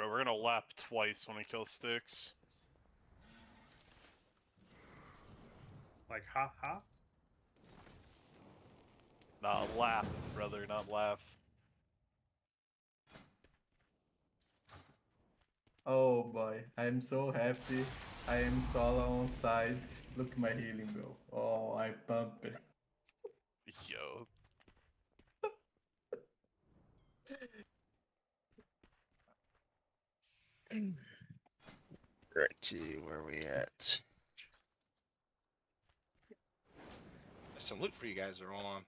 Bro, we're gonna lap twice when we kill sticks. Like, ha. Nah, lap, brother, not laugh. Oh boy, I'm so happy. I am solo on sides. Look at my healing, bro. Oh, I pump it. Yo. Righty, where we at? There's some loot for you guys that are on.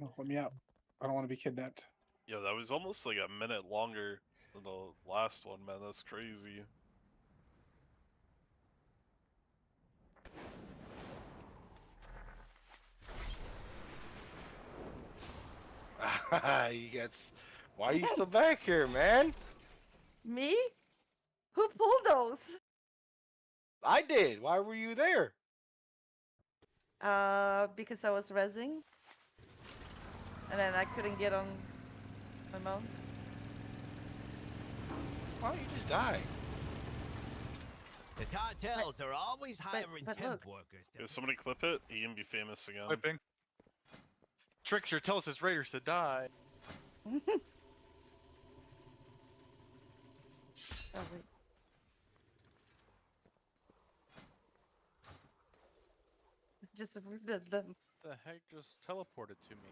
No, let me out. I don't want to be kidnapped. Yo, that was almost like a minute longer than the last one, man. That's crazy. You guys, why are you still back here, man? Me? Who pulled those? I did. Why were you there? Because I was rezzing. And then I couldn't get on my mount. Why don't you just die? The cartels are always hiring but temp look. workers. If somebody clip it, he can be famous again. Clipping. Trickster tells his raiders to die. Oh, wait. Just rooted them. The heck just teleported to me?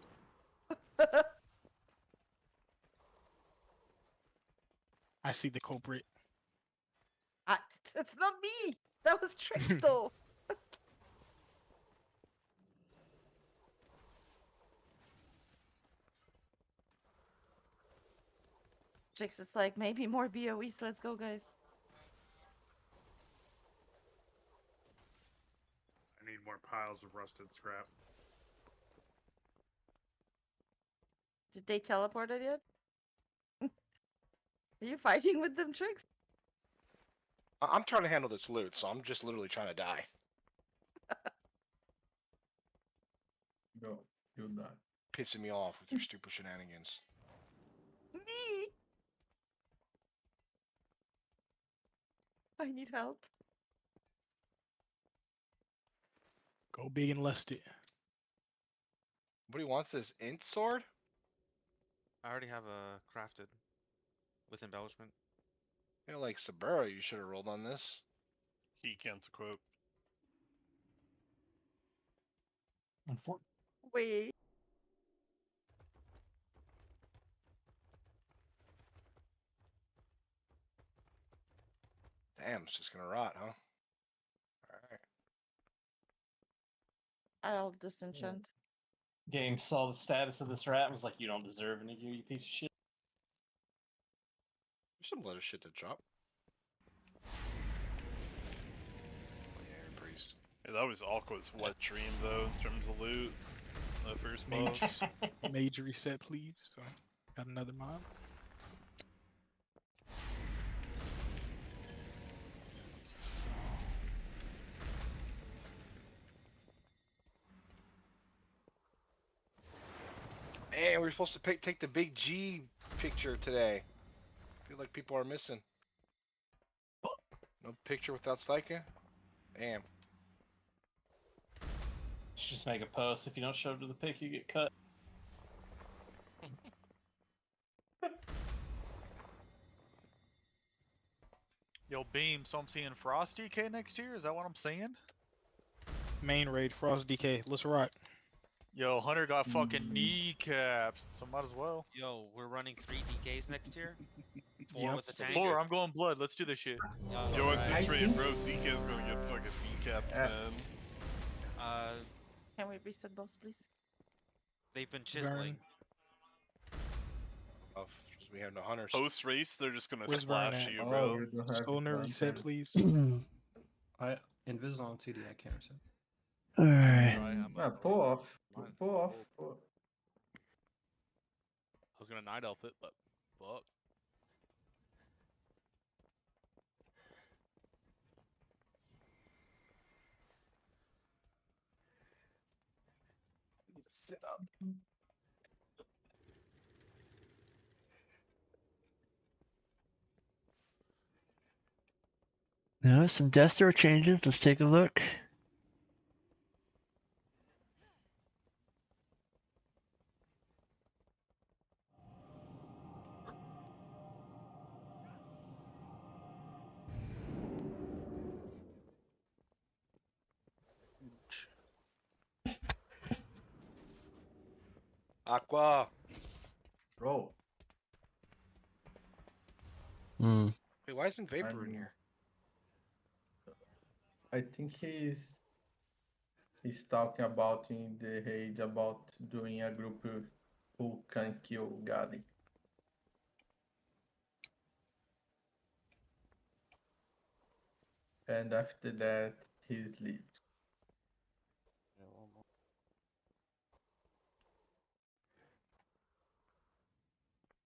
I see the culprit. It's not me! That was Tristo! Jix is like, maybe more BOEs, let's go, guys. I need more piles of rusted scrap. Did they teleport it yet? Are you fighting with them, Trix? I'm trying to handle this loot, so I'm just literally trying to die. Bro, you die. Pissing me off with your stupid shenanigans. Me! I need help. Go big and lusted. Nobody wants this int sword? I already have a crafted with embellishment. You know, like Sabura, you should have rolled on this. He can't equip. Wait. Damn, it's just gonna rot, huh? Alright. I'll disenchant. Game saw the status of this rat and was like, you don't deserve any, you piece of shit. There's some lot of shit to drop. Oh, yeah, priest. Yeah, that was Aqua's wet dream, though, in terms of loot. The first boss. Major reset, please. So, got another mob. Man, we were supposed to take the big G picture today. I feel like people are missing. No picture without Stika? Damn. Just make a post. If you don't show up to the pic, you get cut. Yo, Beam, so I'm seeing Frost DK next year? Is that what I'm seeing? Main raid, Frost DK. Let's rock. Yo, Hunter got fucking kneecaps, so might as well. Yo, we're running 3 DKs next year. 4 Yep. with the tank. Floor, I'm going blood. Let's do this shit. Yo, at this rate, bro, DK's gonna get fucking kneecapped, man. Can we reset boss, please? They've been chiseling. Oh, we have no hunters. Post race, they're just gonna Where's slash Vern you, at? bro. Stoner, reset, please. I Invis on 2D, I can't reset. Alright. Pull off. Pull off. I was gonna night elf it, but fuck. Sit up. Now some Destro changes. Let's take a look. Aqua. Bro, Hmm. Wait, why isn't Vapor in I'm- here? I think he's talking about in the rage about doing a group who can kill Gali. And after that, he's leave.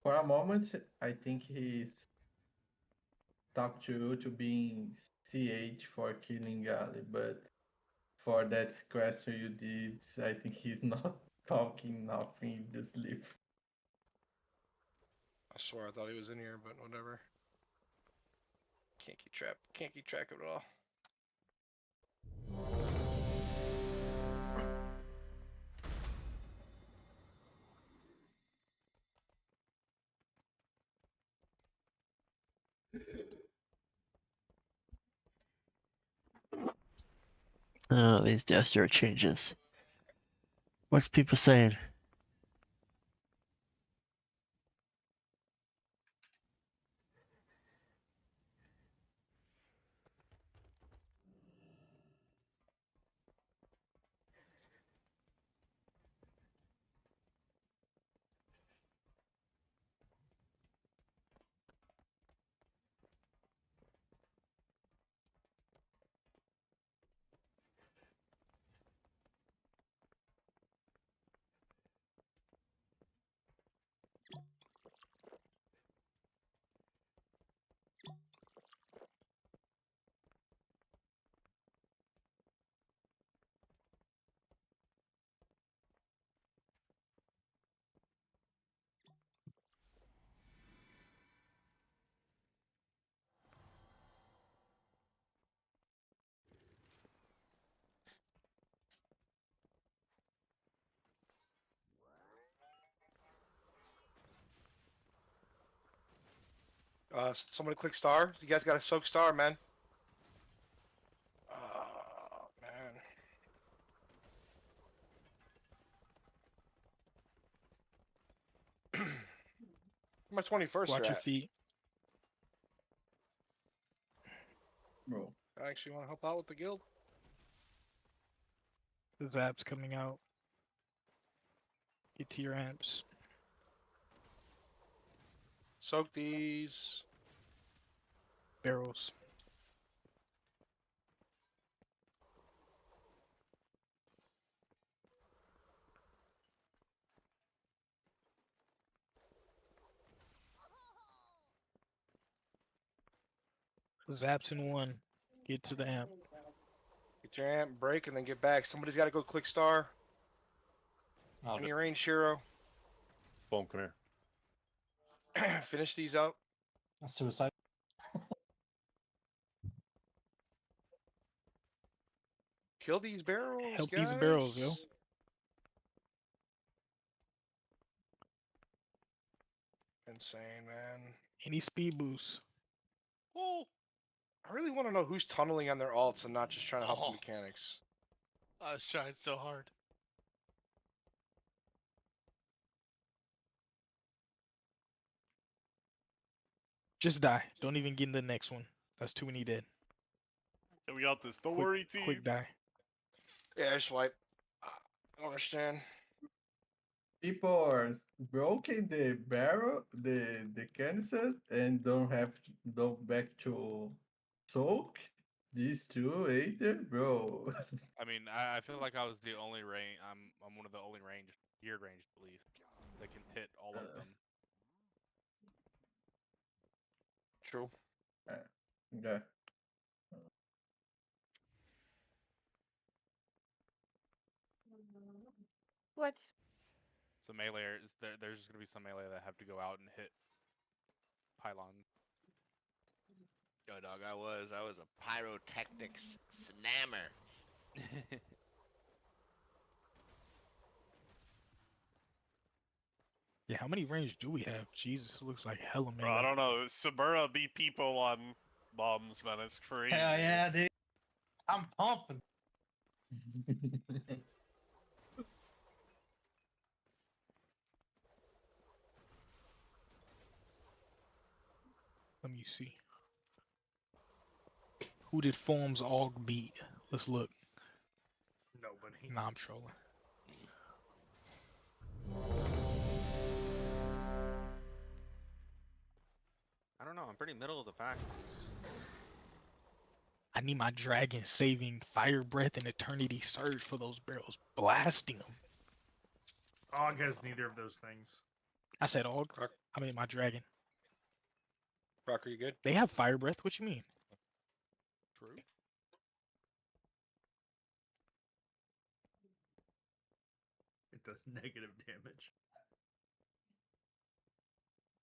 For a moment, I think he's talked to being CH for killing Gali, but for that question you did, I think he's not talking nothing in the sleep. I swear I thought he was in here, but whatever. Can't keep track of it all. Oh, these Destro changes. What's people saying? Somebody click star. You guys got a soak star, man. Oh, man. My 21st Watch your strat. feet. Bro, I actually want to help out with the guild. The zap's coming out. Get to your amps. Soak these. Barrels. Zaps in one. Get to the amp. Get your amp, break, and then get back. Somebody's got to go click star. I'll Any do- range, Shiro. Boom, come here. Finish these up. Suicide. Kill these barrels, Help guys. these barrels, yo. Insane, man. Any speed boost. Oh, I really want to know who's tunneling on their alts and not just trying to help the Oh. mechanics. I was trying so hard. Just die. Don't even get in the next one. That's too many dead. Yeah, we got this. Don't Quick- worry, team. Quick die. Yeah, just wipe. I don't understand. people are broken the barrel, the canisters, and don't back to soak. These two either, bro. I mean, I feel like I was the only range. I'm one of the only geared ranged police that can hit all of them. True. Yeah. What? So melee, there's just gonna be some melee that have to go out and hit pylon. Yo, dog, I was a pyrotechnics snammer. Yeah, how many range do we have? Jesus, it looks like hella many. Bro, I don't know. Samura beat people on bombs, man. It's crazy. Hell yeah, dude. I'm pumping. Let me see. Who did Form's AUG beat? Let's look. Nobody. Nah, I'm trolling. I don't know. I'm pretty middle of the pack. I need my dragon saving Fire Breath and Eternity Surge for those barrels, blasting them. Og has neither of those things. I said AUG. Rock- I mean my dragon. Rock, are you good? They have Fire Breath. What you mean? True. It does negative damage.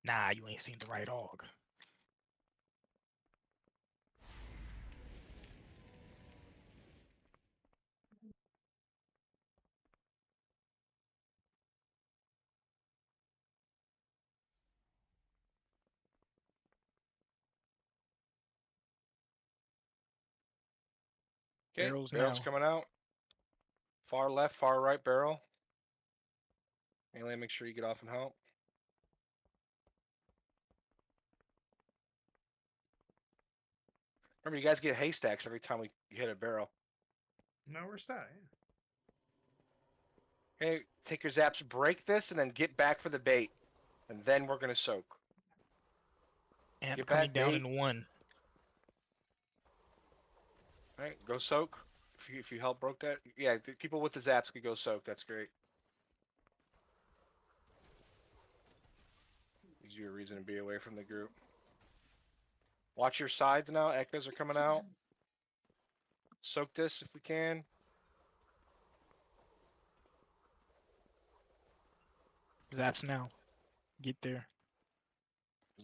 Nah, you ain't seen the right AUG. Okay, Barrels barrels now. coming out. Far left, far right barrel. Alien, make sure you get off and help. Remember, you guys get haystacks every time you hit a barrel. No, we're stat. Yeah. Okay, take your zaps, break this, and then get back for the bait. And then we're going to soak. And Get coming back, down bait. in 1. Alright, go soak. If you help broke that. Yeah, the people with the zaps could go soak. That's great. Gives you a reason to be away from the group. Watch your sides now. Echoes are coming out. Soak this if we can. Zaps now. Get there.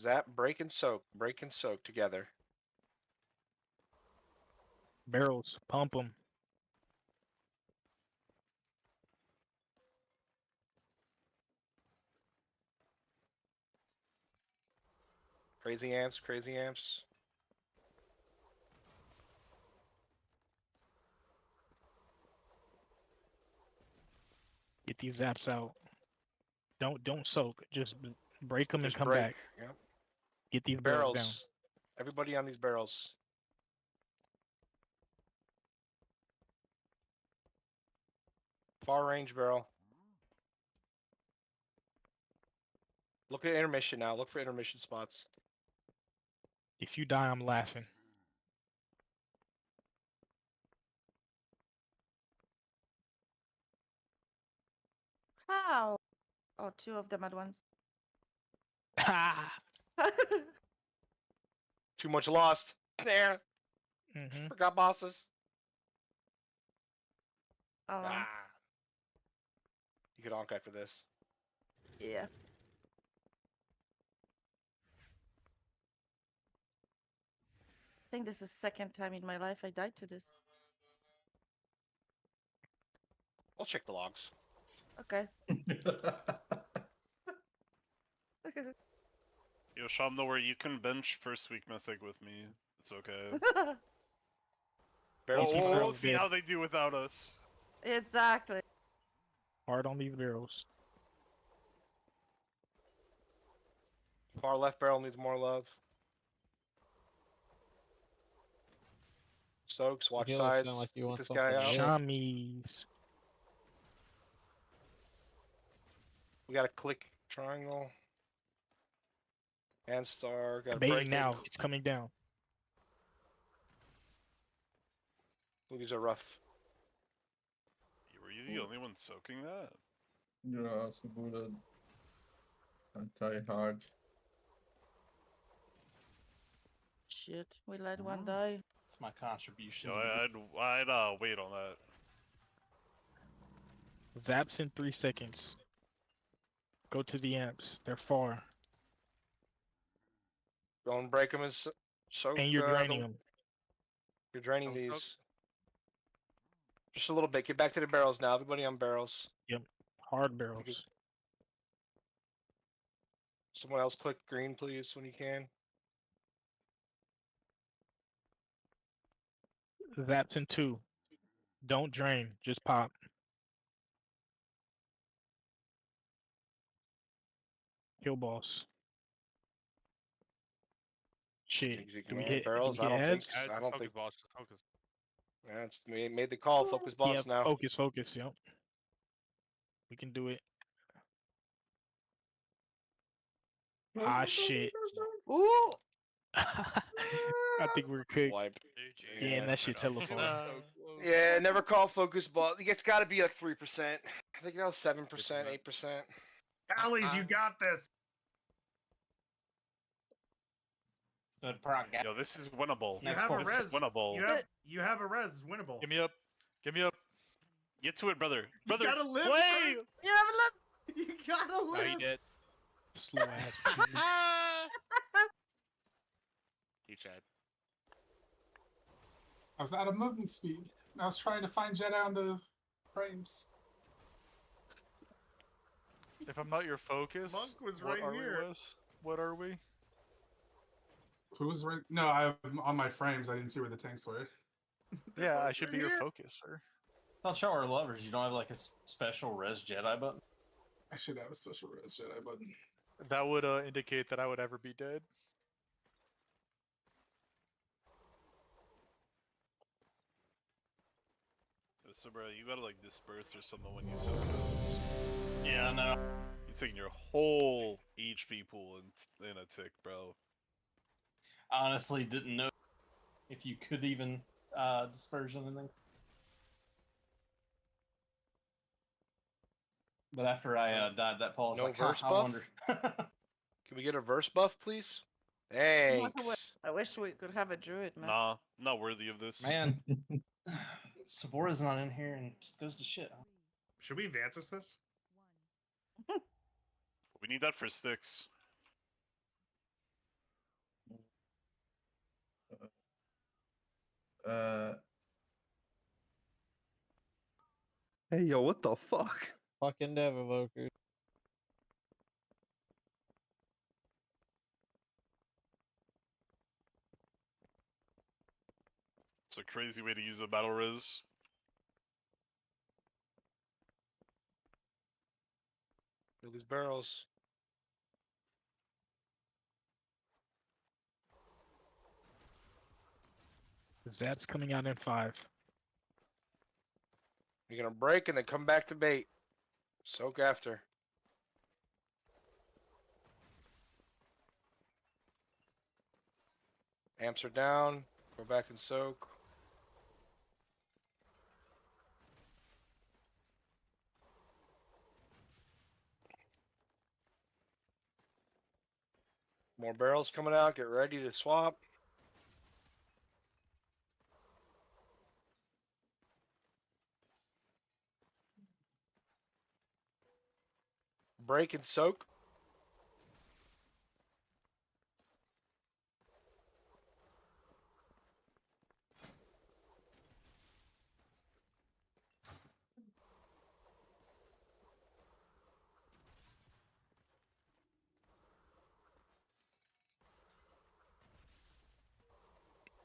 Zap, break and soak. Break and soak together. Barrels. Pump them. Crazy amps, crazy amps. Get these zaps out. Don't soak. Just break them and Just come break. back. Yep. Get these barrels down. Barrels. Everybody on these barrels. Far range barrel. Look at intermission now. Look for intermission spots. If you die, I'm laughing. How? Oh, 2 of them at once. Ha! Too much lost. There. Mm-hmm. Forgot bosses. Oh, Ah. You could onk after this. yeah. I think this is the second time in my life I died to this. I'll check the logs. Okay. Yo, Shamno, where you can bench first week mythic with me. It's okay. Barrels. These We'll barrels see dead. how they do without us. Exactly. Hard on these barrels. Far left barrel needs more love. Soaks, watch Healer sound sides. like you Get want this guy out. something Shamies. We got a click triangle. And star. Got to Baiting break now. it. It's coming down. Ooh, these are rough. Were you the only one soaking that? Yeah, Subura. I try hard. Shit, we let one die. It's my contribution. Yo, I'd wait on that. Zaps in 3 seconds. Go to the amps. They're far. Don't break them. Soak. And you're draining them. You're draining Soak, soak. these. Just a little bit. Get back to the barrels now. Everybody on barrels. Yep. Hard barrels. Someone else click green, please, when you can. Zaps in 2. Don't drain. Just pop. Kill boss. Shit. Think you Do can we add hit? barrels? Do we I hit don't think. ads? Yeah, I just don't focus, think. boss. Just focus. Yeah, it's made the call. Focus boss Yep. now. Focus. Focus. Yep. We can do it. Ah, shit. Ooh. I think we're cooked. Wipe. Yeah, and that shit telephone. Yeah, never call focus boss. It's got to be like 3%. I think that was 7%, 8%. Callies, you got this. Good proc. Yo, this is winnable. You have a This res. is winnable. You have a res. It's winnable. Give me up. Give me up. Get to it, brother. Brother, you gotta live. play! First. You haven't looked. You gotta No, he live. did. Slow ass. He tried. I was out of movement speed. I was trying to find Jedi on the frames. If I'm not your focus, Monk was what right are here. we, Wes? What are we? Who's right? No, I'm on my frames. I didn't see where the tanks were. Yeah, I should be your here. focus, sir. I'll show our lovers. You don't have like a special res Jedi button. I should have a special res Jedi button. That would indicate that I would ever be dead. So, bro, you gotta like disperse or something when you soak those. Yeah, no. You're taking your whole HP pool in a tick, bro. Honestly, didn't know if you could even disperse anything. But after I died, that Paul was No like, verse I buff? wonder. Can we get a verse buff, please? I Thanks. wish we could have a druid, man. Nah, not worthy of this. Man, Sabora's not in here and just goes to shit. Should we Vantis this? We need that for sticks. Hey, yo, what the fuck? Fucking dev evokers. It's a crazy way to use a battle res. Kill these barrels. Zap's coming out in 5. You're gonna break and then come back to bait. Soak after. Amps are down. Go back and soak. More barrels coming out. Get ready to swap. Break and soak.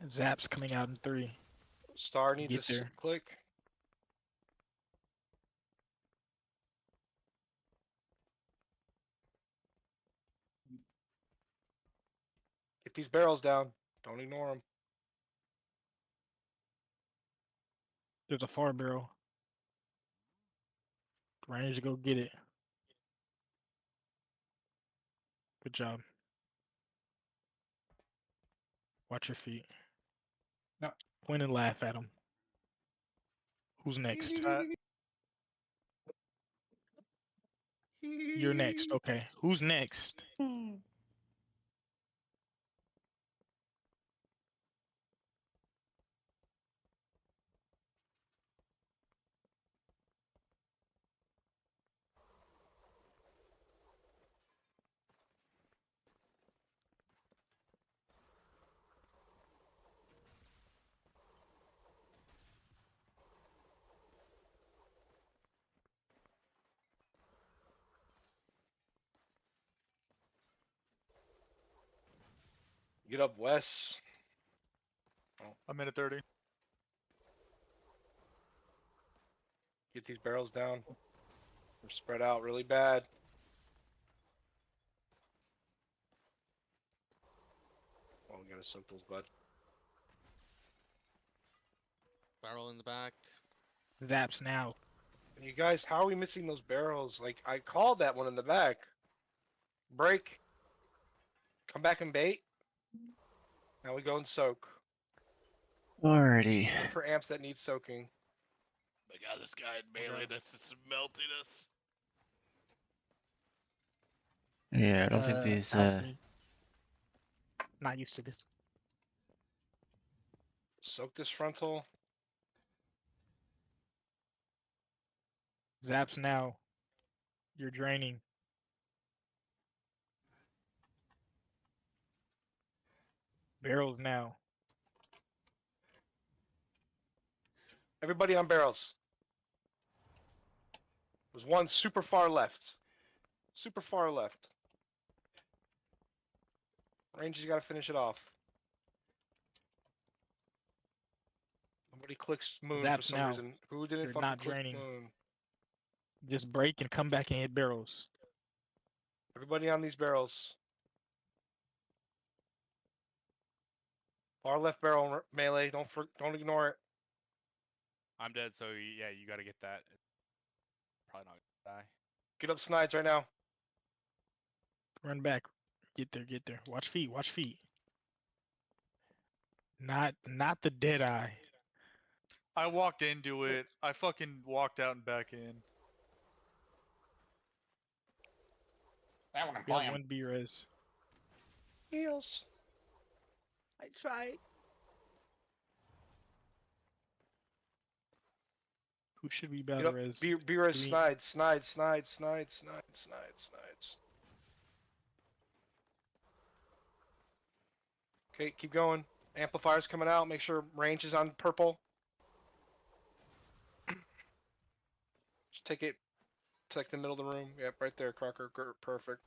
Zap's coming out in 3. Star needs Get a there. click. Get these barrels down. Don't ignore them. There's a far barrel. Range to go get it. Good job. Watch your feet. No. Point and laugh at him. Who's next? You're next. Okay. Who's next? Get up, Wes. A minute 30. Get these barrels down. They're spread out really bad. Oh, we gotta soak those, bud. Barrel in the back. Zaps now. And you guys, how are we missing those barrels? Like, I called that one in the back. Break. Come back and bait. Now we go and soak. Alrighty. Look for amps that need soaking. My god, this guy in melee that's just melting us. Yeah, I don't think these. Not used to this. Soak this frontal. Zaps now. You're draining. Barrels now. Everybody on barrels. There's one super far left. Super far left. Rangers got to finish it off. Nobody clicks moon for Zaps some now. reason. Who didn't You're fucking not click draining. moon? Just break and come back and hit barrels. Everybody on these barrels. Far left barrel melee. Don't ignore it. I'm dead, so yeah, you gotta get that. Probably not gonna die. Get up Snides right now. Run back. Get there, get there. Watch feet, watch feet. Not the dead eye. I walked into it. I fucking walked out and back in. That one I'm We have playing. one B res. Heals. I tried. Who should be Get battle up. res? Be res Green. Snides. Okay, keep going. Amplifier's coming out. Make sure range is on purple. Just take it to like the middle of the room. Yep, right there, Crocker. Perfect.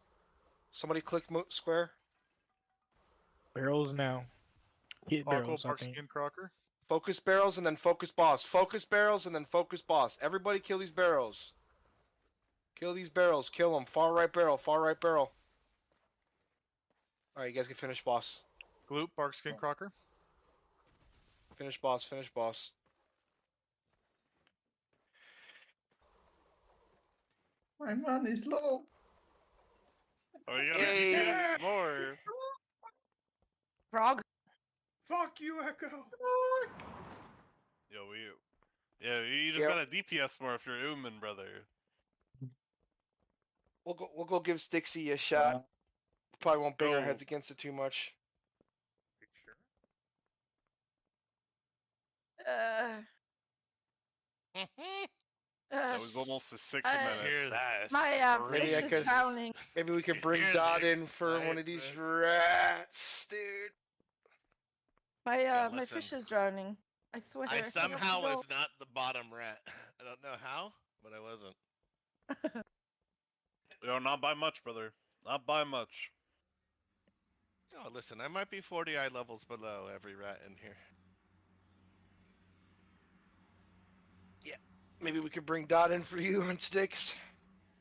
Somebody click square. Barrels now. Hit Aqua barrels, I Park think. Skin Crocker. Focus barrels and then focus boss. Focus barrels and then focus boss. Everybody kill these barrels. Kill these barrels. Kill them. Far right barrel. Far right barrel. Alright, you guys can finish boss. Gloop Park Skin Crocker. Finish boss. Finish boss. My man is low. Oh, you gotta Yay. DPS more. Frog. Fuck you, Echo. Yo, you just Yep. gotta DPS more if you're Uman, brother. We'll go give Stixie a shot. Probably won't bang our Go. heads against it too much. That was almost a 6 I- minute. Here's- That's My Maybe fish I is could- drowning. Maybe we could bring Here's Dot the in for one of these excitement. rats, dude. My Yeah, my fish listen. is drowning. I swear. I Let me somehow go. was not the bottom rat. I don't know how, but I wasn't. Yo, not by much, brother. Not by much. Oh, listen, I might be 40 eye levels below every rat in here. Maybe we could bring Dot in for you on sticks.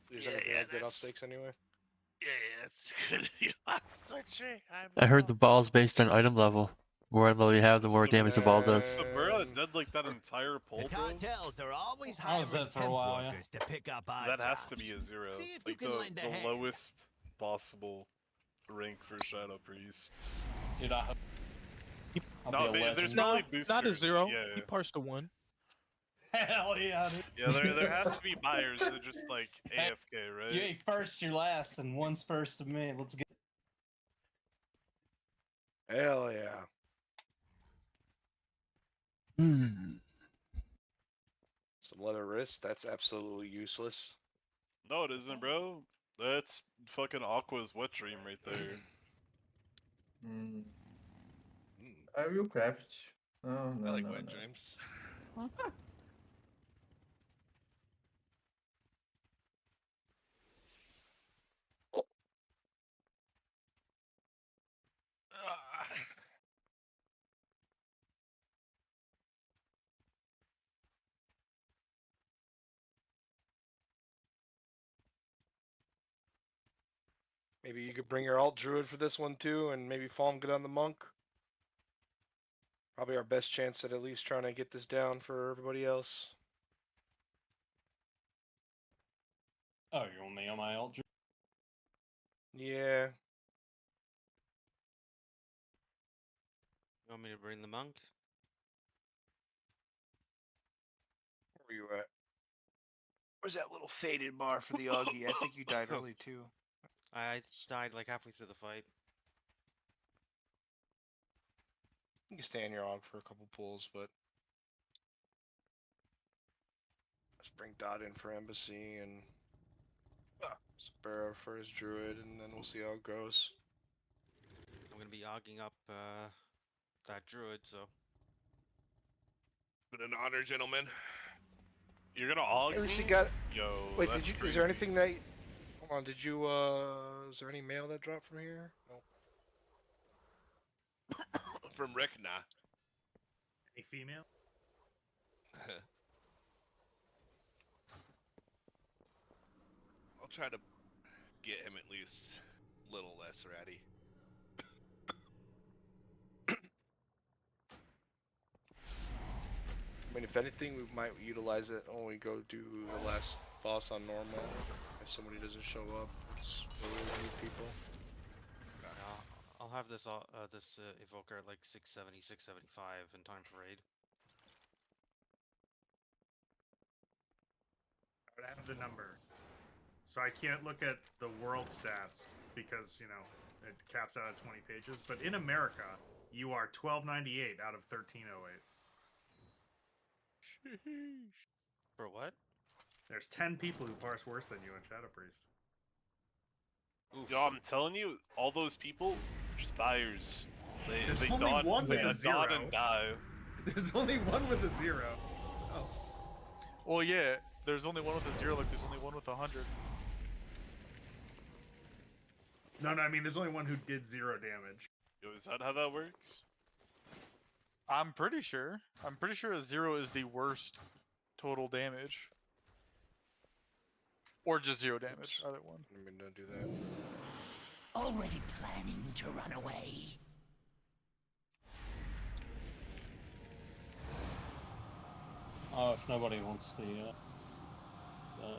If there's Yeah, anything yeah, I get off that's- sticks anyway. Yeah, that's good. You are such a I heard the ball's based on item level. The more item level you have, the more So- damage the ball does. So Burra did like that entire pull, bro? Cartels are always I was hiring dead for a temp while, yeah. workers to pick up odd That has jobs. to be a 0. See if you Like can lend a the hand. lowest possible rank for Shadow Priest. Dude, I'll No, be a there's legend. probably No, boosters. not a 0. Yeah, He parsed a 1. Hell yeah, dude. yeah. There has to be buyers that just like AFK, right? You ain't first, you're last, and one's first to me. Let's get. Hell yeah. Hmm. Some leather wrist. That's absolutely useless. No, it isn't, bro. That's fucking Aqua's wet dream right there. Mm. I will craft. No, I like no, wet no. dreams. Maybe you could bring your alt druid for this one too, and maybe farm good on the monk. Probably our best chance at least trying to get this down for everybody else. Oh, you're only on my alt. Yeah. You want me to bring the monk? Where were you at? Where's that little faded bar for the Augie? I think you died early too. I died like halfway through the fight. You can stay on your Aug for a couple pulls, but let's bring Dot in for Embassy and Sparrow for his druid, and then we'll see how it goes. I'm gonna be Auging up that druid, so. Been an honor, gentlemen. You're gonna aug At least me? you got. Yo, Wait, that's is there crazy. anything that? Hold on, did you? Is there any mail that dropped from here? No. From Rick, nah. A female? I'll try to get him at least a little less ratty. I mean, if anything, we might utilize it when we go do the last boss on normal. If somebody doesn't show up, it's really need people. I'll have this evoker at like 670, 675 in time for raid. I have the number. So I can't look at the world stats because, you know, it caps out at 20 pages. But in America, you are 1298 out of 1308. For what? There's 10 people who parse worse than you in Shadow Priest. Yo, I'm telling you, all those people, just buyers. There's They only dot, one with they a dot zero. and die. There's only one with a 0. So. Well, yeah, there's only one with a 0, like there's only one with 100. No, I mean, there's only one who did 0 damage. Yo, is that how that works? I'm pretty sure. I'm pretty sure a 0 is the worst total damage. Or just 0 damage, either one. I mean, don't do that. Already planning to run away? Oh, if nobody wants the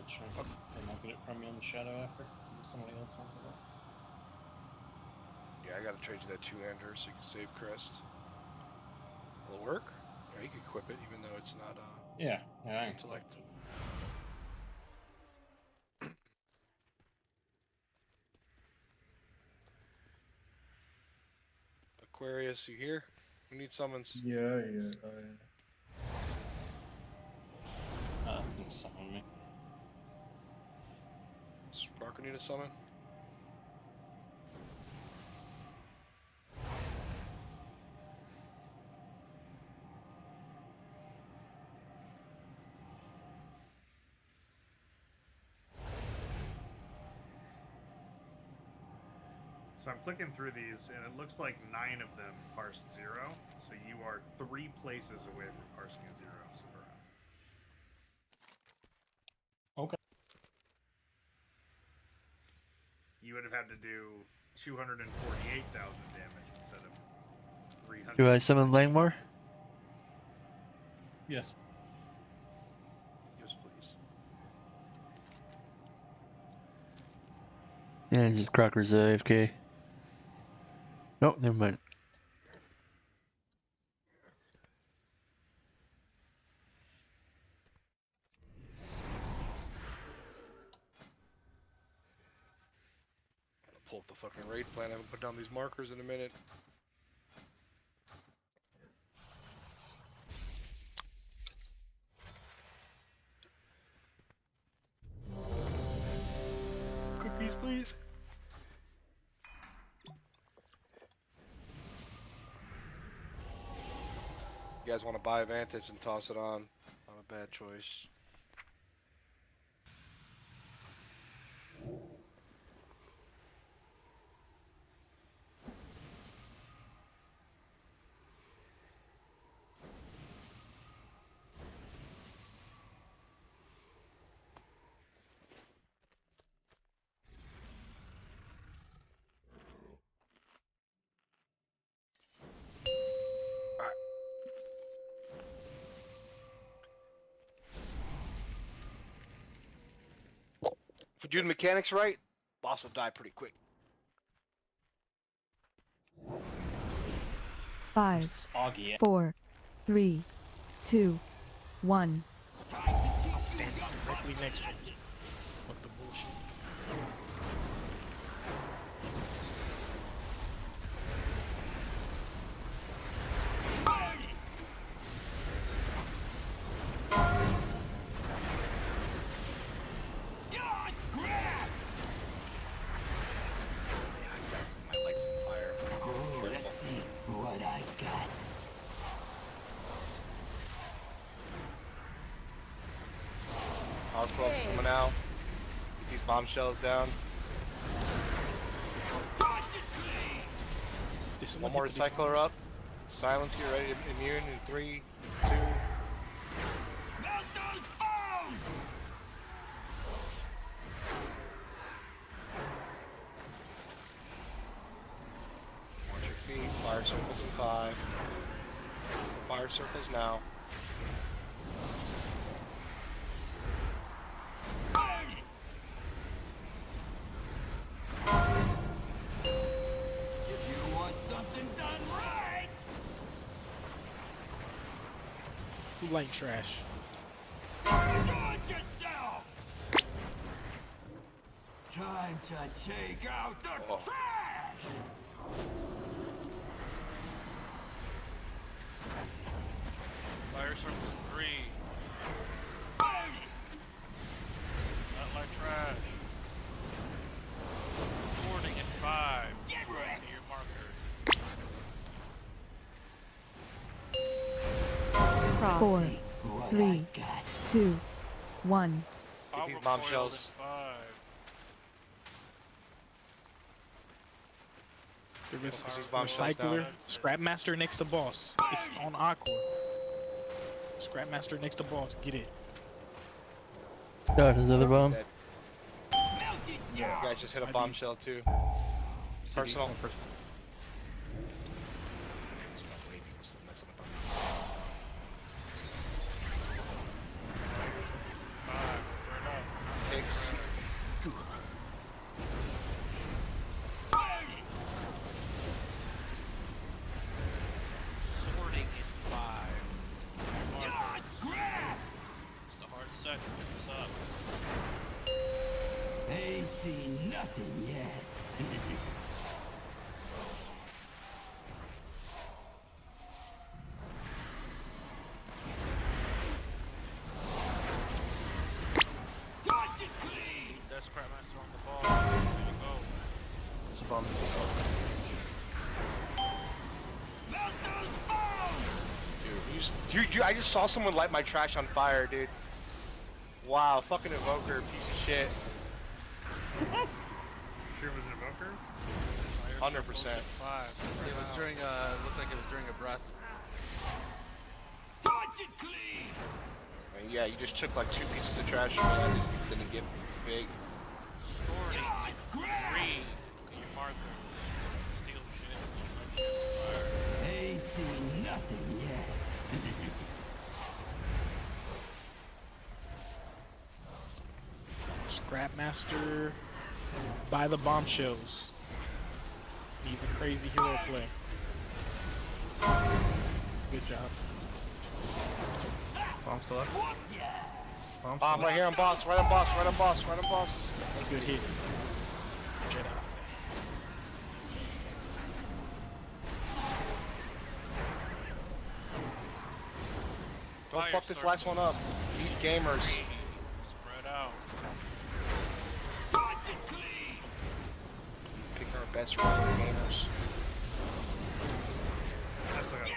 trinket, then I'll get it from you in the shadow after. If somebody else wants it. Yeah, I gotta trade you that two-hander so you can save Crest. Will it work? Yeah, you can equip it even though it's not Yeah, I can intellect. Aquarius, you here? We need summons. Yeah. You can summon me. Sparker need a summon? So I'm clicking through these, and it looks like 9 of them parsed 0. So you are 3 places away from parsing a 0, Super. Okay. You would have had to do 248,000 damage instead of 300. Do I summon Langmore? Yes. Yes, please. Yeah, this is Crocker's AFK. No, never mind. Gotta pull up the fucking raid plan. I haven't put down these markers in a minute. Cookies, please. You guys want to buy Vantage and toss it on? Not a bad choice. we do the mechanics right, boss will die pretty quick. 5, Augie. 4, 3, 2, 1. Stand directly next to him. What the bullshit? I like some fire. Oh, let's see what I got. Power probe coming out. Get these bombshells down. One more recycler up. Silence here, ready to immune in 3, 2. Watch your feet. Fire circles in 5. Fire circles now. If you want something done right, Who like trash? do it yourself. Time to take out the trash. Fire circles in 3. Not like trash. Sorting in 5. Get wrecked. To your marker. 4, What 3, I got. 2, 1. Get these Power bombshells. coiled in 5. There is These bombshells Recycler, down. Scrapmaster next to boss. It's on Aqua. Scrapmaster next to boss. Get it. Got another bomb. Dead. You guys just hit a bombshell too. Personal. Kicks. Sorting in 5. Marker. It's the hard set. What's up? Ain't seen nothing yet. That's Scrapmaster on the ball. There you go. It's a bomb. Dude, I just saw someone light my trash on fire, dude. Wow, fucking Evoker, piece of shit. Sure was an evoker? 100%. It was during looks like it was during a breath. I mean, yeah, you just took like 2 pieces of trash from me. I just didn't get big. Sorting in 3. Your marker. Steal shit. Fire. Ain't seen nothing yet. Scrapmaster by the bombshells. He's a crazy hero play. Good job. Bomb still up. Bomb Bomb right here on boss, right on boss, right on boss, right on boss. Good hit. Jedi. Don't Fire fuck this circle. last one up. These gamers. Spread out. Pick our best runner gamers. That's like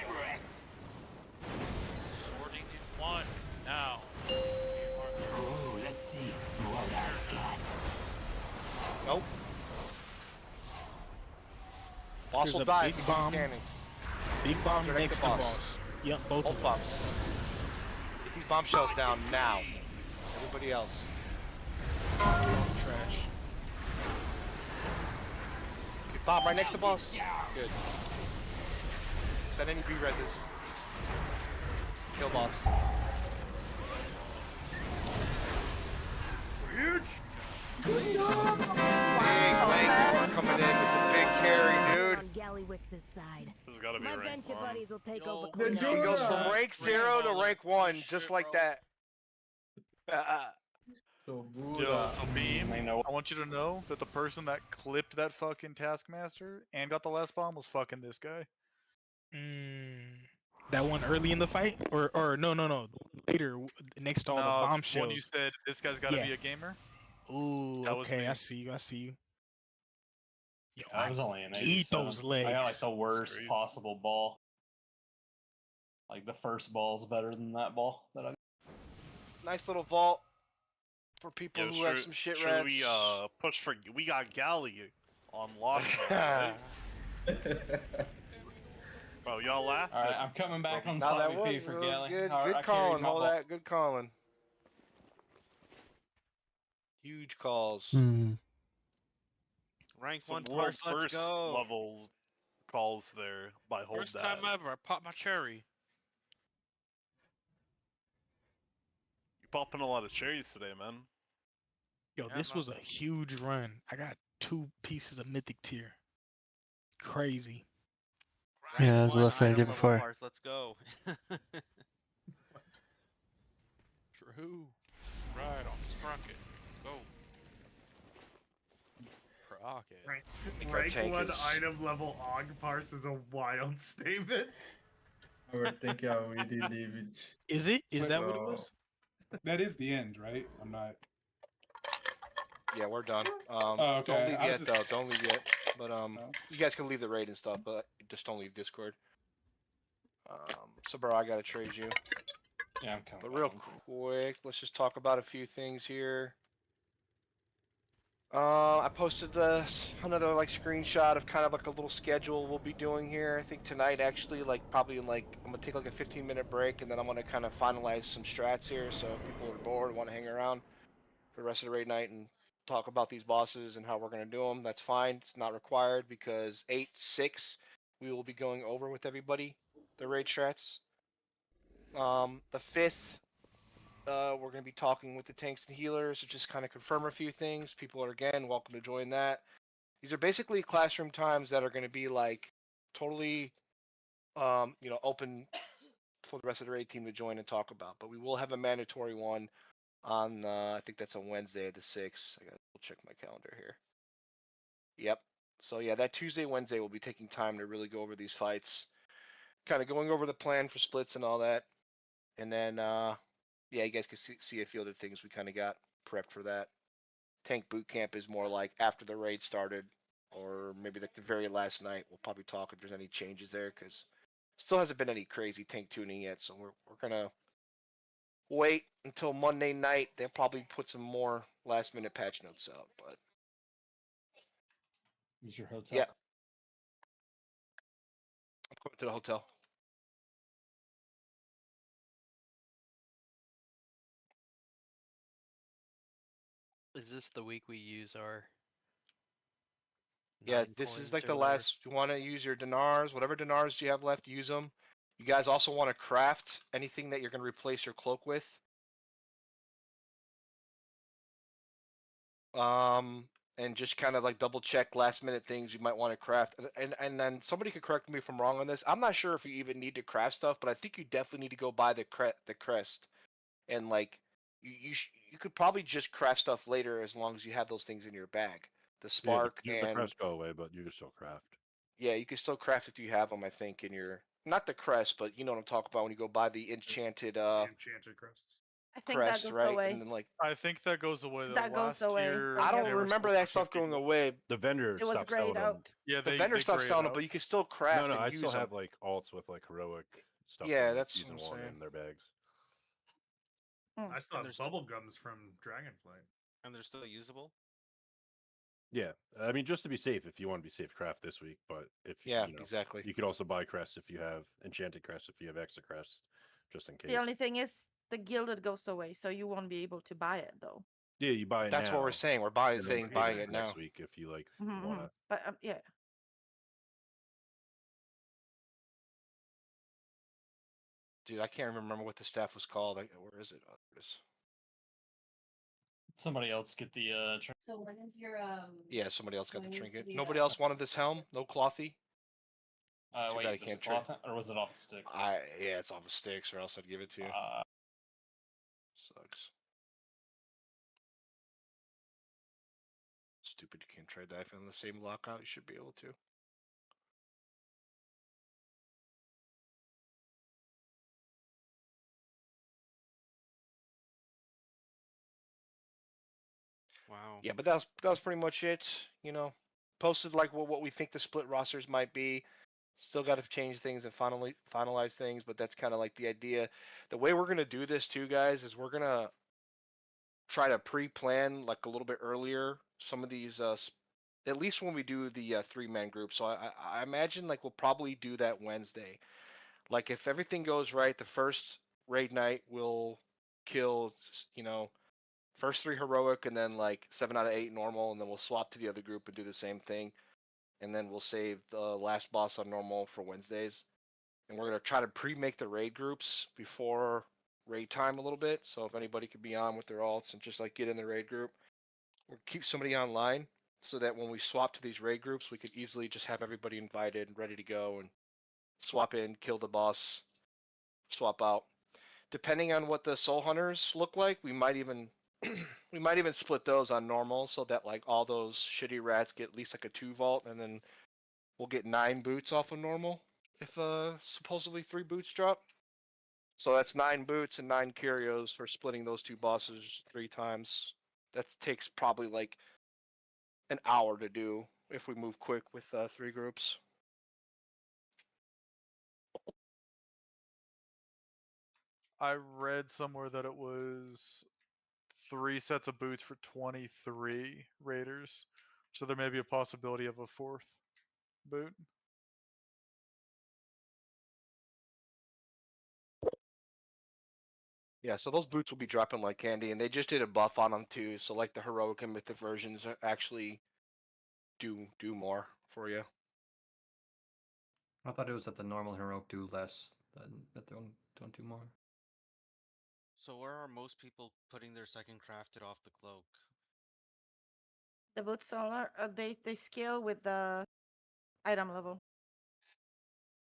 Sorting in 1. Now. Oh, let's see what I got. Nope. Boss There's will a die big if you bomb. do mechanics. Big bomb Direct next to to boss. boss. Yep, both of Both them. bombs. Get these bombshells down now. Everybody else. Trash. Get bomb right next to boss. Good. Set any B-reses. Kill boss. huge. Big Link coming in with the big carry, dude. On Gallywix's side. This has got to be My rank venture 1. buddies will take over Yo, clean He up. goes from rank 0 to rank 1, just like that. So Yo, so good. Beam, I want you to know that the person that clipped that fucking Taskmaster and got the last bomb was fucking this guy. That one early in the fight, or no, later next to all the No, bombshells. when you said this guy's got to be a gamer. Ooh, that was okay, me. I see you. I see you. Yo, I was only an eat 87. those legs. I got like the worst crazy. possible ball. Like the first ball's better than that ball that I. Nice little vault for people Yo, who have some shit should rats. we push for? We got Galley on lock. Right? Bro, y'all laugh. All right, I'm coming back on Now that Sloppy P for Galley. good. All right, Good I carried calling. my Hold ball. that. Good calling. Huge calls. Rank Some 1 world parse, let's first go. levels calls there by hold First that. time ever, I popped my cherry. You popping a lot of cherries today, man. Yo, this was a huge run. I got 2 pieces of mythic tier. Crazy. Yeah, that's what I was saying item day level before. parse, let's go. True. Right on Sprocket. Let's go. Sprocket. Rank tank 1 is- item level Og parse is a wild statement. I would think I already leave it. Is it? Is that what it So, was? That is the end, right? I'm not. Yeah, we're done. okay. Don't leave I was yet, just- though. Don't leave yet. But you guys can leave the raid and stuff, but just don't leave Discord. So, bro, I gotta trade you. Yeah, I'm coming. But real quick, let's just talk about a few things here. I posted another like screenshot of kind of like a little schedule we'll be doing here. I think tonight actually, like probably in like I'm gonna take like a 15-minute break and then I'm gonna kind of finalize some strats here. So if people are bored, want to hang around for the rest of the raid night and talk about these bosses and how we're gonna do them, that's fine. It's not required because 8-6 we will be going over with everybody the raid strats. The 5th. We're going to be talking with the tanks and healers to just kind of confirm a few things. People are, again, welcome to join that. These are basically classroom times that are going to be, like, totally, open for the rest of the raid team to join and talk about. But we will have a mandatory one on, I think that's on Wednesday, the 6th. I got to check my calendar here. Yep. So, yeah, that Tuesday, Wednesday, we'll be taking time to really go over these fights. Kind of going over the plan for splits and all that. And then, yeah, you guys can see a few other things we kind of got prepped for that. Tank boot camp is more like after the raid started, or maybe like the very last night. We'll probably talk if there's any changes there, because still hasn't been any crazy tank tuning yet. So we're gonna wait until Monday night. They'll probably put some more last minute patch notes out. But Use your hotel. yeah, I'm coming to the hotel. Is this the week we use our? Yeah, 9 this is coins like or the whatever? last. You want to use your dinars, whatever dinars you have left, use them. You guys also want to craft anything that you're going to replace your cloak with. And just kind of like double check last minute things you might want to craft. And then somebody could correct me if I'm wrong on this. I'm not sure if you even need to craft stuff, but I think you definitely need to go buy the crest. And like you could probably just craft stuff later as long as you have those things in your bag. The spark the and crest go away, but you can still craft. yeah, you can still craft if you have them. I think in your not the crest, but you know what I'm talking about when you go buy the enchanted Enchanted crests. I think crest, that goes right? away. And then like I think that goes away. That goes away Year, from I don't here. remember that stuff going away. The vendor It was stopped grayed selling them. out. Yeah, The vendor stuff's selling them, but you can still craft No, and I use still them. have like alts with like heroic stuff. Yeah, from, like, that's season what I'm 1 saying. in their bags. I still And have there's bubble gums from Dragonflight. And they're still usable? Yeah, I mean just to be safe, if you want to be safe, craft this week. But if Yeah, you know, exactly. you could also buy crests if you have enchanted crests, if you have extra crests, just in case. The only thing is the gilded goes away, so you won't be able to buy it though. Yeah, you buy it That's now. what we're saying. We're and then saying save buying for it next now. week if you like Mhm, want mhm. to. But yeah, Dude, I can't remember what the staff was called. Where is it? Oh, there it is. Somebody else get the So when is your Yeah, somebody else got the when is trinket. the, Nobody else wanted this helm. No clothy. Too wait, bad I there's can't cloth trade. or was it off the stick? Yeah, it's off of sticks, or else I'd give it to you. Sucks. Stupid, you can't trade that on the same lockout. You should be able to. Wow. Yeah, but that was pretty much it. You know, posted like what we think the split rosters might be. Still got to change things and finalize things, but that's kind of like the idea. The way we're gonna do this too, guys, is we're gonna try to pre-plan like a little bit earlier some of these. At least when we do the 3-man group. So I imagine like we'll probably do that Wednesday. Like if everything goes right, the first raid night will kill. First 3 heroic and then like 7 out of 8 normal, and then we'll swap to the other group and do the same thing. And then we'll save the last boss on normal for Wednesdays. And we're gonna try to pre-make the raid groups before raid time a little bit. So if anybody could be on with their alts and just like get in the raid group, or keep somebody online so that when we swap to these raid groups, we could easily just have everybody invited and ready to go and swap in, kill the boss, swap out. Depending on what the soul hunters look like, we might even split those on normal so that like all those shitty rats get at least like a 2 vault, and then we'll get 9 boots off of normal if supposedly 3 boots drop. So that's 9 boots and 9 curios for splitting those 2 bosses 3 times. That takes probably like an hour to do if we move quick with 3 groups. I read somewhere that it was 3 sets of boots for 23 raiders, so there may be a possibility of a 4th boot. Yeah, so those boots will be dropping like candy, and they just did a buff on them too. So like the heroic and mythic versions actually do more for you. I thought it was that the normal heroic do less than that don't do more. So where are most people putting their second crafted off the cloak? The boots are they scale with the item level.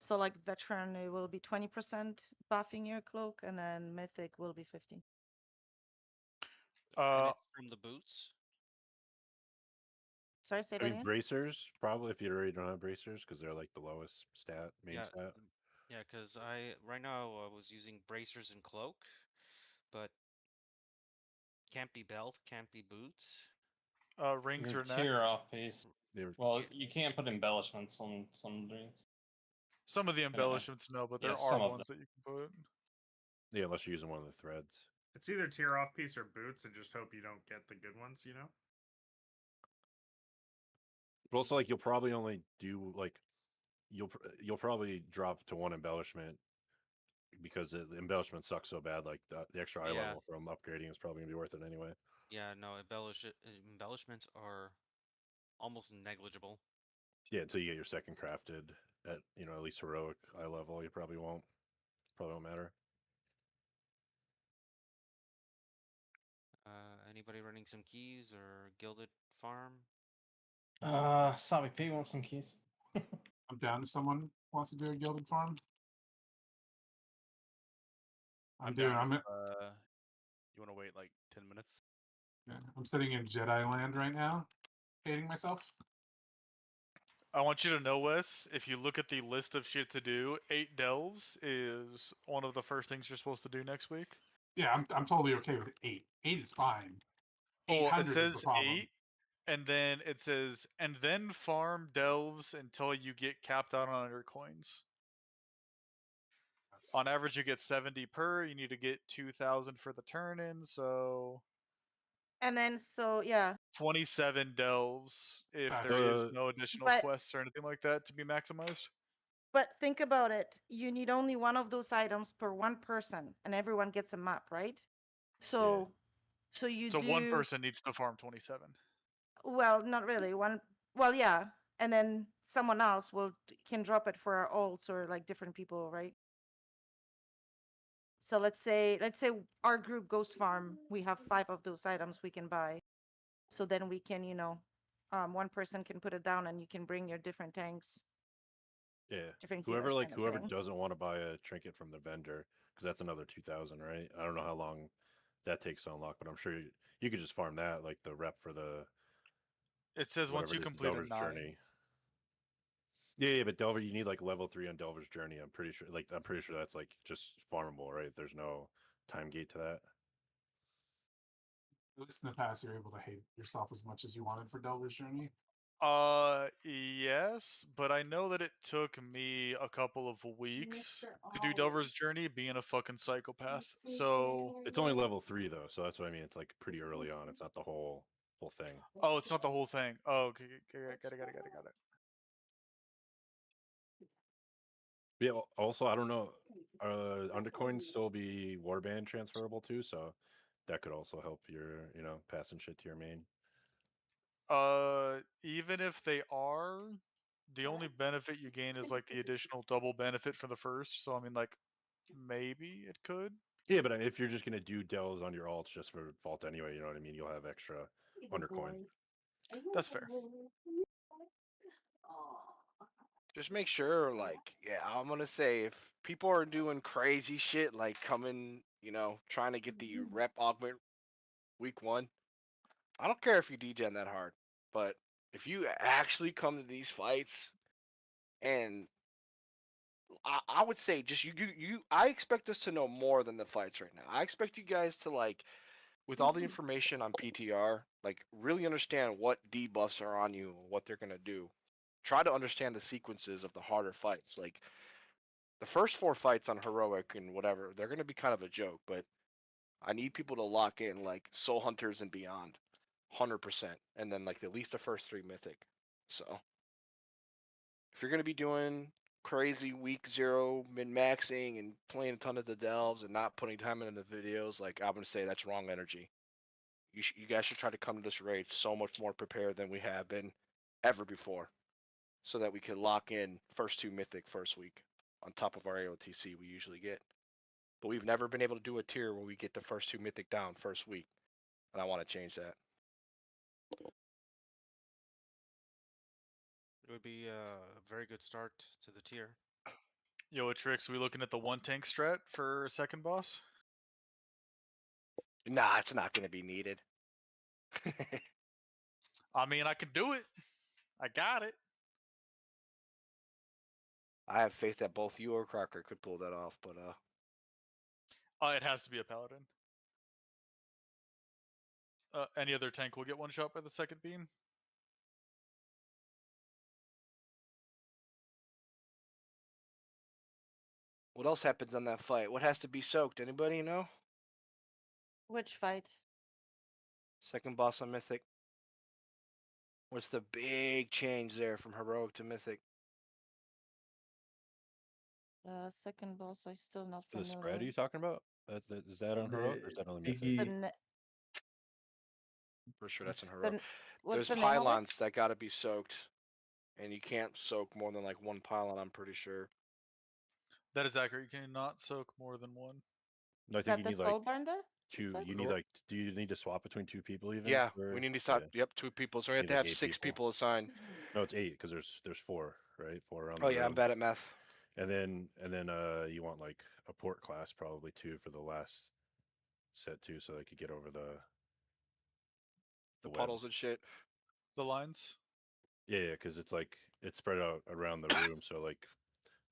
So like veteran, it will be 20% buffing your cloak, and then mythic will be 15. And it's from the boots? Sorry, say I that mean, again. bracers probably if you already don't have bracers because they're like the lowest main stat. Yeah, because right now I was using bracers and cloak, but can't be belt, can't be boots. Rings or tear neck. off piece. Well, you can't put embellishments on some drinks. Some of the embellishments, no, but there are some of ones that you can put. Yeah, unless you're using one of the threads. It's either tear off piece or boots, and just hope you don't get the good ones. You know. But also, like, you'll probably only do like you'll probably drop to 1 embellishment because the embellishment sucks so bad. Like the extra eye level from upgrading is probably gonna be worth it anyway. Yeah, no, embellishments are almost negligible. Yeah, until you get your second crafted at at least heroic eye level, you probably won't matter. Anybody running some keys or gilded farm? Sabi P wants some keys. I'm down if someone wants to do a gilded farm. I'm doing. down I'm. if, you want to wait like 10 minutes? Yeah, I'm sitting in Jedi land right now, hating myself. I want you to know, Wes, if you look at the list of shit to do, 8 delves is one of the first things you're supposed to do next week. Yeah, I'm totally okay with 8. 8 is fine. Oh, it 800 is the says problem. 8, and then it says, and then farm delves until you get capped out on your coins. On average, you get 70 per. You need to get 2,000 for the turn-in, so And then so yeah. 27 delves if That's- there is no additional But- quests or anything like that to be maximized. But think about it. You need only one of those items per one person, and everyone gets a map, right? So, so you So do. one person needs to farm 27. Well, not really. One. Well, yeah, and then someone else can drop it for our alts or like different people, right? So let's say our group goes farm. We have 5 of those items we can buy. So then we can, one person can put it down and you can bring your different tanks. Yeah. Different Whoever healers like kind of whoever thing. doesn't want to buy a trinket from the vendor, because that's another 2,000, right? I don't know how long that takes to unlock, but I'm sure you could just farm that, like the rep for the It says once whatever you it is, complete a Delver's 9. Journey. Yeah, but Delver, you need like level 3 on Delver's Journey. I'm pretty sure that's like just farmable, right? There's no time gate to that. At least in the past, you're able to hate yourself as much as you wanted for Delver's Journey. Yes, but I know that it took me a couple of weeks to do Delver's Journey, being a fucking psychopath. So It's only level 3 though, so that's what I mean. It's like pretty early on. It's not the whole thing. oh, it's not the whole thing. Oh, okay, got it. Yeah. Also, I don't know. Undercoins still be warband transferable too, so that could also help your, passing shit to your main. Even if they are, the only benefit you gain is like the additional double benefit for the first. So I mean, like, maybe it could. Yeah, but if you're just gonna do dells on your alts just for vault anyway, you know what I mean? You'll have extra undercoin. That's fair. Just make sure, like, yeah, I'm gonna say if people are doing crazy shit, like coming, trying to get the rep augment week 1, I don't care if you degen that hard, but if you actually come to these fights, and I would say just I expect us to know more than the fights right now. I expect you guys to, like, with all the information on PTR, like, really understand what debuffs are on you, what they're gonna do. Try to understand the sequences of the harder fights. Like, the first 4 fights on heroic and whatever, they're gonna be kind of a joke, but I need people to lock in, like, Soul Hunters and beyond, 100%, and then like at least the first 3 mythic. So if you're gonna be doing crazy week 0 min maxing and playing a ton of the delves and not putting time into the videos, like, I'm gonna say that's wrong energy. You guys should try to come to this raid so much more prepared than we have been ever before, so that we can lock in first 2 mythic first week on top of our AOTC we usually get. But we've never been able to do a tier where we get the first 2 mythic down first week, and I want to change that. It would be a very good start to the tier. Yo, Trix, we looking at the 1 tank strat for second boss? Nah, it's not going to be needed. I mean, I can do it. I got it. I have faith that both you or Crocker could pull that off, but It has to be a paladin. Any other tank will get one shot by the second beam. what else happens on that fight? What has to be soaked? Anybody know? Which fight? Second boss on Mythic. What's the big change there from heroic to Mythic? Second boss, I still not The familiar. spread are you talking about? Is that on heroic or is that on mythic? For sure, that's in heroic. What's There's the name of it? pylons that got to be soaked, and you can't soak more than like 1 pylon, I'm pretty sure. That is accurate. You cannot soak more than 1. No, I Is think that you the need soul like binder? two. You need like. Do you need to swap between 2 people even? Yeah, or- we need to stop. yeah. Yep, 2 people. So we You have to need, like, have 8 6 people assigned. No, it's 8 because there's 4, right? 4 around Oh the yeah, I'm room. bad at math. And then you want like a port class probably too for the last set too, so they could get over the Puddles webs. and shit. The lines. Yeah, because it's like it's spread out around the room, so like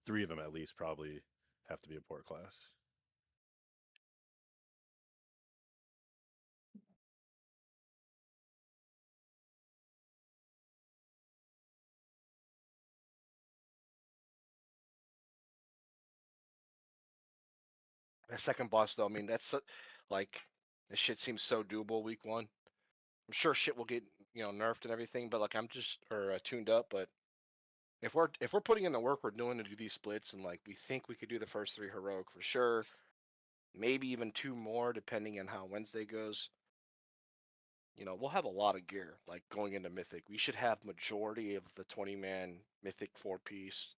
3 of them at least probably have to be a port class. The second boss, though, I mean, that's like, this shit seems so doable week 1. I'm sure shit will get, nerfed and everything, but like, I'm just tuned up. But if we're putting in the work we're doing to do these splits, and like we think we could do the first 3 heroic for sure, maybe even 2 more depending on how Wednesday goes. We'll have a lot of gear like going into Mythic. We should have majority of the 20-man Mythic 4-piece,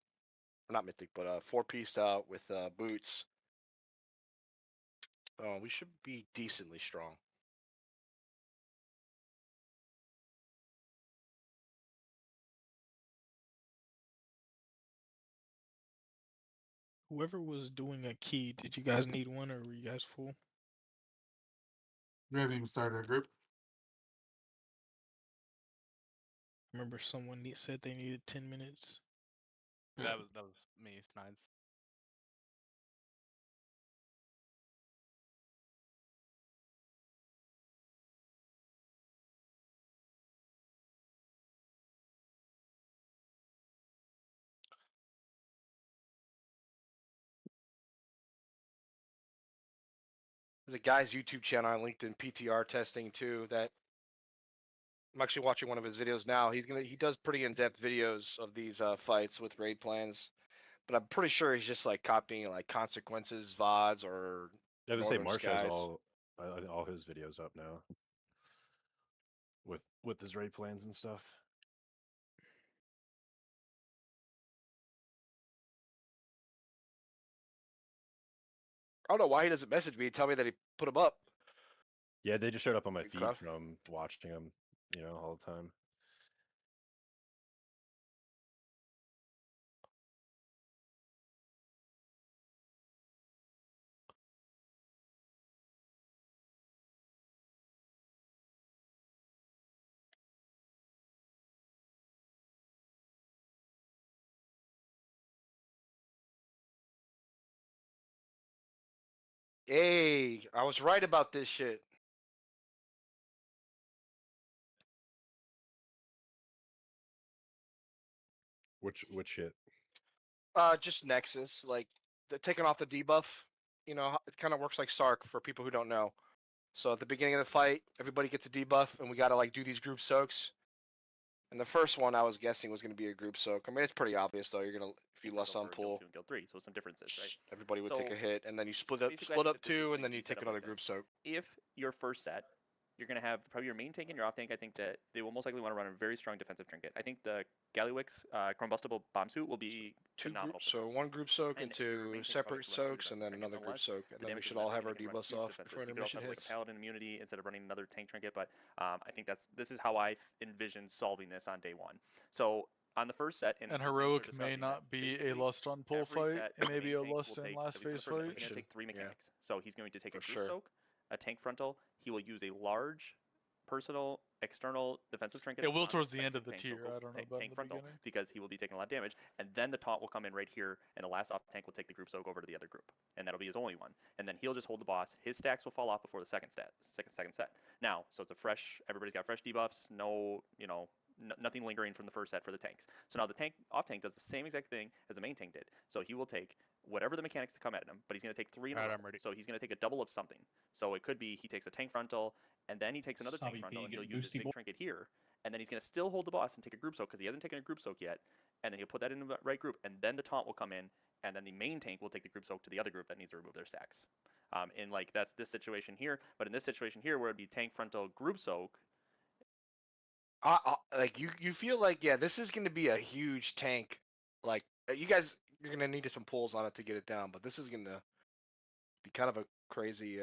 or not Mythic, but 4-piece out with boots. Oh, we should be decently strong. Whoever was doing a key, did you guys need one or were you guys full? We haven't even started a group. Remember someone said they needed 10 minutes. That was me, Snides. There's a guy's YouTube channel on LinkedIn, PTR testing too. That I'm actually watching one of his videos now. He does pretty in-depth videos of these fights with raid plans, but I'm pretty sure he's just like copying like Consequences VODs or I was gonna say Northern Marsh has Skies. all his videos up now. With his raid plans and stuff. I don't know why he doesn't message me and tell me that he put them up. Yeah, they just showed up on my Good feed stuff. from watching them, all the time. Hey, I was right about this shit. Which shit? Just Nexus, like taking off the debuff. It kind of works like Sark for people who don't know. So at the beginning of the fight, everybody gets a debuff, and we gotta like do these group soaks. And the first one I was guessing was gonna be a group soak. I mean, it's pretty obvious though. You're gonna if you lust on pool, Guild 2 and Guild 3, so some differences, right? everybody would take So, a hit, and then you split basically, I think that this is two, going and then to you be set take up another like group this. soak. If your first set, you're going to have probably your main tank and your off tank. I think that they will most likely want to run a very strong defensive trinket. I think the Gallywix Combustible Bomb Suit will be phenomenal. So one group soak And your into main tank's separate probably to run a soaks, and then defensive trinket, another group unless soak, and the then we damage should doesn't all matter, have then our you can run debuffs huge off defensive. before You an could also mission have like a hits. paladin immunity instead of running another tank trinket, but I think this is how I envision solving this on day one. So on the first set, And the tanks are heroic may discussing that not be a basically lust on pull every fight. set, It may the be main a tank lust will in take, last at least in the phase first set, fight. he's going to take three mechanics. So he's going to take a For group sure. soak, a tank frontal. He will use a large personal external defensive trinket. It will on towards the second end of group the tank, so tier. go I don't know about in tank the frontal beginning. because he will be taking a lot of damage, and then the taunt will come in right here, and the last off tank will take the group soak over to the other group, and that'll be his only one. And then he'll just hold the boss. His stacks will fall off before the second set. Now, so it's a fresh. Everybody's got fresh debuffs. No, nothing lingering from the first set for the tanks. So now the tank off tank does the same exact thing as the main tank did. So he will take whatever the mechanics to come at him, but he's going to take three in a row. So he's going to take a double of something. So it could be he takes a tank frontal, and then he takes another tank frontal, and he'll use his big trinket here, and then he's going to still hold the boss and take a group soak because he hasn't taken a group soak yet, and then he'll put that in the right group, and then the taunt will come in, and then the main tank will take the group soak to the other group that needs to remove their stacks. And like that's this situation here, but in this situation here where it'd be tank frontal group soak, Like you feel like this is going to be a huge tank. Like you guys, you're going to need some pulls on it to get it down, but this is going to be kind of a crazy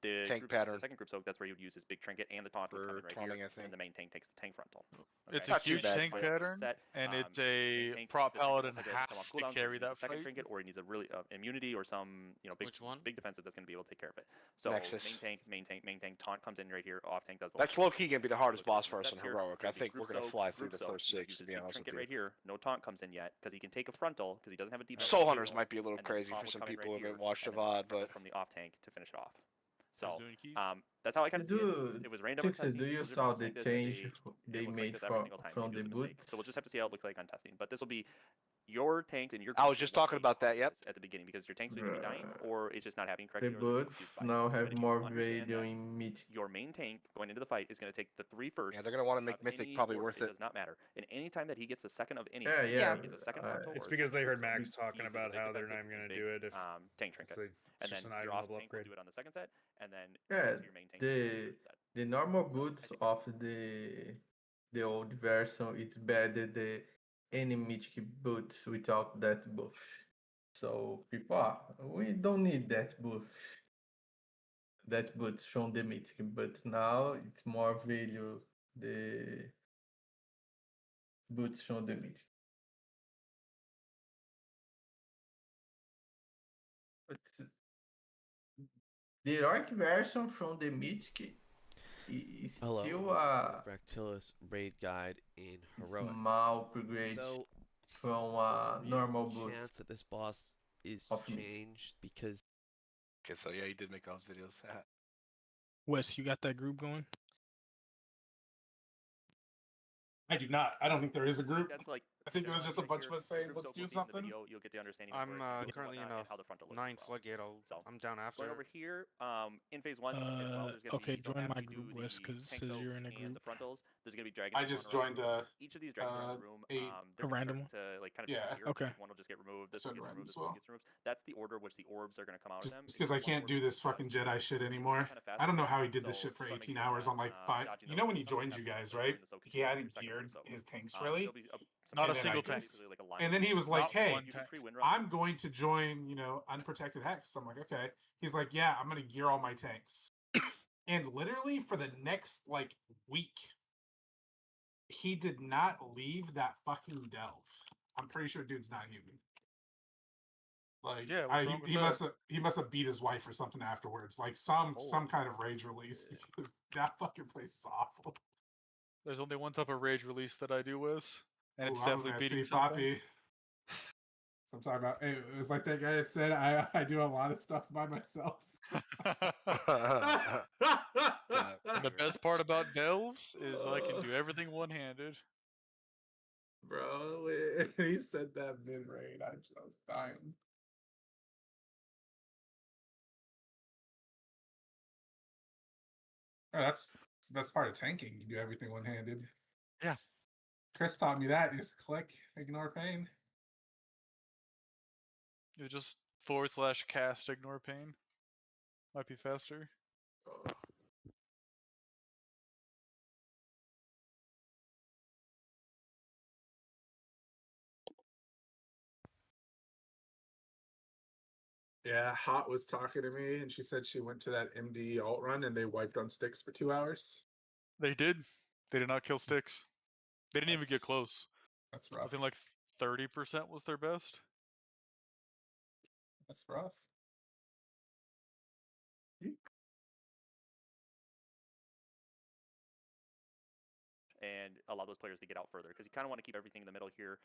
the tank group pattern. Soak, the second group soak, that's where you would use his big trinket, and the taunt would come in right taunting, here, I think. and the main tank takes the tank frontal. It's Okay? a huge tank But pattern, set, and it's main a tank, prop the trinket paladin most likely doesn't come has off to cooldown, so carry he needs that a second fight. trinket, or he needs a really immunity or some big big defensive that's going to be able to take care of it. So Nexus. main tank, taunt comes in right here, off tank does the That's low key going to be the hardest boss for us in sets here, heroic. I you're gonna think do we're going to group fly soak, through the group first soak, six, use to his be big honest with trinket you. right here. No taunt comes in yet because he can take a frontal because he doesn't have a debuff. Soul on Hunters control, might be a little and then the crazy taunt for would some come in people right who haven't here, watched a and then the VOD, frontal but from the off tank to finish it off. So doing keys? that's how I kind of see it. Do It was random on Tixer, testing. do you Blizzard saw looks the like this, and change they it looks like made this every single time. from Maybe the it was a mistake. boots? So we'll just have to see how it looks like on testing. But this will be your tanks and your. I was just talking about that. Yep. At the beginning because your tank's either be dying or it's just not happening The correctly or they're being boots confused by it. now But have if you more understand value that in Mythic. your main tank going into the fight is going to take the three first. Yeah, they're going to want to make of Mythic any probably order. worth It it. does not matter. And any time that he gets the second of anything, Yeah, he gets a second frontal. It's or a because second they heard group soak, Max talking he uses about a big how they're defensive not even and going to big, do it if tank trinket. it's And then just an your item off level tank will upgrade. do it on the second set, and then Yeah, to your main tank. The the normal boots of the old version it's better the any mythic boots without that buff. So people we don't need that buff. that boots from the Mythic, but now it's more value the boots from the Mythic. But the heroic version from the Mythic is Hello, still a Fractilis raid guide in heroic. small upgrade So from there's a a normal real boot chance that this boss is of Mythic. changed because Okay, so yeah, he did make all his videos. Wes, you got that group going? I do not. I don't think there is a group. That's like I think it was general just a idea bunch here. of us The saying, group let's soak do will be in the something. video. You'll get the understanding I'm of where it goes and currently in whatnot a and how the frontal looks 9 as well. floodgate. So I'm down after. going over here, in phase 1 as well, there's going to Okay, be, so join my after you group, do Wes, the because it tank says soaks you're in a and group. the frontals, there's going to be dragons I that just spawn around joined the room. Each of these dragons around the room, they're A going random one? to like kind of Yeah. disappear. Okay. Like one will just get removed, this one Joined gets random removed, as this one well. gets removed. That's the order which the orbs are going to come out of them. It's because I can't do this fucking Jedi shit anymore. Kind of fast I don't know moving, how he did this so shit for just wanna make 18 sure hours that, on like 5. dodging You know those, when he some groups joined have you to guys, like right? learn the soak He as well, hadn't your second geared soak. his tanks So really. there'll be some Not a groups single that tank. basically like a line And then he was like, Not "Hey, one you tank. can free win run. I'm going to join, unprotected hex." I'm like, "Okay." He's like, "Yeah, I'm going to gear all my tanks." And literally for the next like week, he did not leave that fucking delve. I'm pretty sure dude's not human. Like, Yeah, what's wrong with that? he must have beat his wife or something afterwards. Like some kind of rage release because that fucking place is awful. There's only one type of rage release that I do, Wes, and Ooh, it's I was definitely gonna beating say something. Poppy. So I'm talking about. It was like that guy that said, "I do a lot of stuff by myself." And the best part about delves is I can do everything one-handed. Bro, when he said that mid raid, I was dying. Oh, that's the best part of tanking. You do everything one handed. Yeah. Chris taught me that. You just click, ignore pain. You just / cast ignore pain. Might be faster. Yeah, Hot was talking to me, and she said she went to that MD alt run, and they wiped on sticks for 2 hours. They did. They did not kill sticks. They didn't even get That's- close. That's I rough. think like 30% was their best. That's rough. And allow those players to get out further because you kind of want to keep everything in the middle here.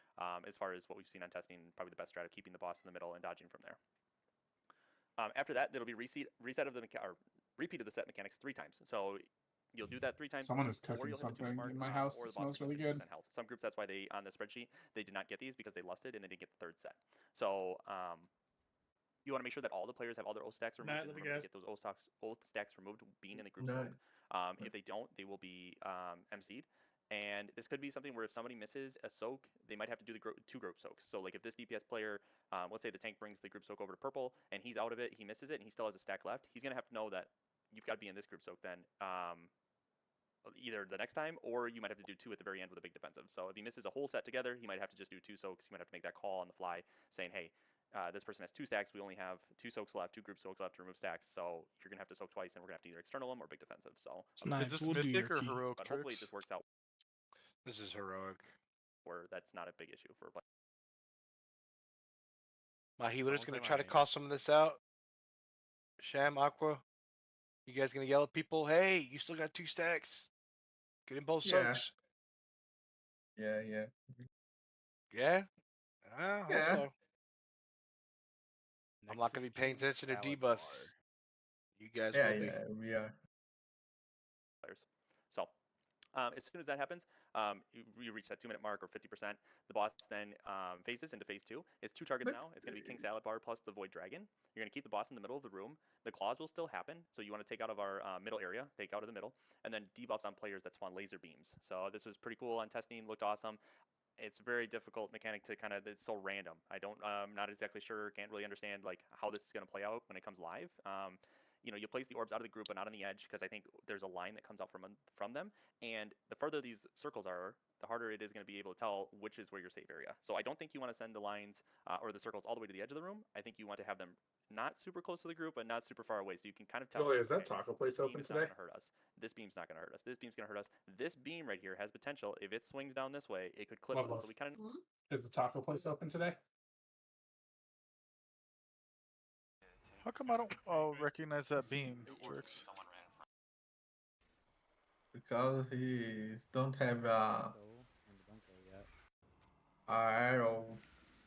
As far as what we've seen on testing, probably the best strat of keeping the boss in the middle and dodging from there. After that, there'll be reset of the or repeat of the set mechanics 3 times. So you'll do that 3 times. Someone is or cooking you'll hit the 2 something mark, in my house. or It the boss smells really gets good. 50% health. Some groups, that's why they on the spreadsheet they did not get these because they lusted and they didn't get the 3rd set. So you want to make sure that all the players have all their oath stacks removed. Night, And love you remember to guys. get those oath stacks removed being in the group Night. soak. If they don't, they will be MC'd. And this could be something where if somebody misses a soak, they might have to do the 2 group soaks. So like if this DPS player, let's say the tank brings the group soak over to purple and he's out of it, he misses it, and he still has a stack left, he's going to have to know that you've got to be in this group soak then. Either the next time, or you might have to do 2 at the very end with a big defensive. So if he misses a whole set together, he might have to just do 2 soaks. You might have to make that call on the fly saying, hey, this person has 2 stacks. We only have 2 soaks left, 2 group soaks left to remove stacks. So you're going to have to soak twice, and we're going to have to either external them or big defensive. So Is this mythic or heroic but hopefully tricks? this works out. This is heroic. Where that's not a big issue for a player. My healer's Someone's gonna playing try to lightning. call some of this out. Sham, Aqua, you guys gonna yell at people? Hey, you still got 2 stacks. Get in both Yeah. soaks. Yeah. Yeah. I hope Yeah. so. I'm not gonna be paying attention to debuffs. You guys Yeah, will be. yeah, we are. Players. So as soon as that happens, you reach that 2-minute mark or 50%. The boss then phases into phase 2. It's 2 targets now. It's going to be King Salad Bar plus the Void Dragon. You're going to keep the boss in the middle of the room. The claws will still happen, so you want to take out of our middle area, take out of the middle, and then debuffs on players that spawn laser beams. So this was pretty cool on testing, looked awesome. It's a very difficult mechanic to kind of, it's so random. I don't, not exactly sure, can't really understand like how this is going to play out when it comes live. you place the orbs out of the group but not on the edge, because I think there's a line that comes out from them, and the further these circles are, the harder it is going to be able to tell which is where your safe area. So I don't think you want to send the lines or the circles all the way to the edge of the room. I think you want to have them not super close to the group, but not super far away, so you can kind of tell. Joey, is that okay, taco place this beam open is today? not going to hurt us. This beam's not going to hurt us. This beam's going to hurt us. This beam right here has potential. If it swings down this way, it could clip us. So we kind of. Is the taco place open today? How come I don't recognize that beam, Jerks? Because he don't have a arrow,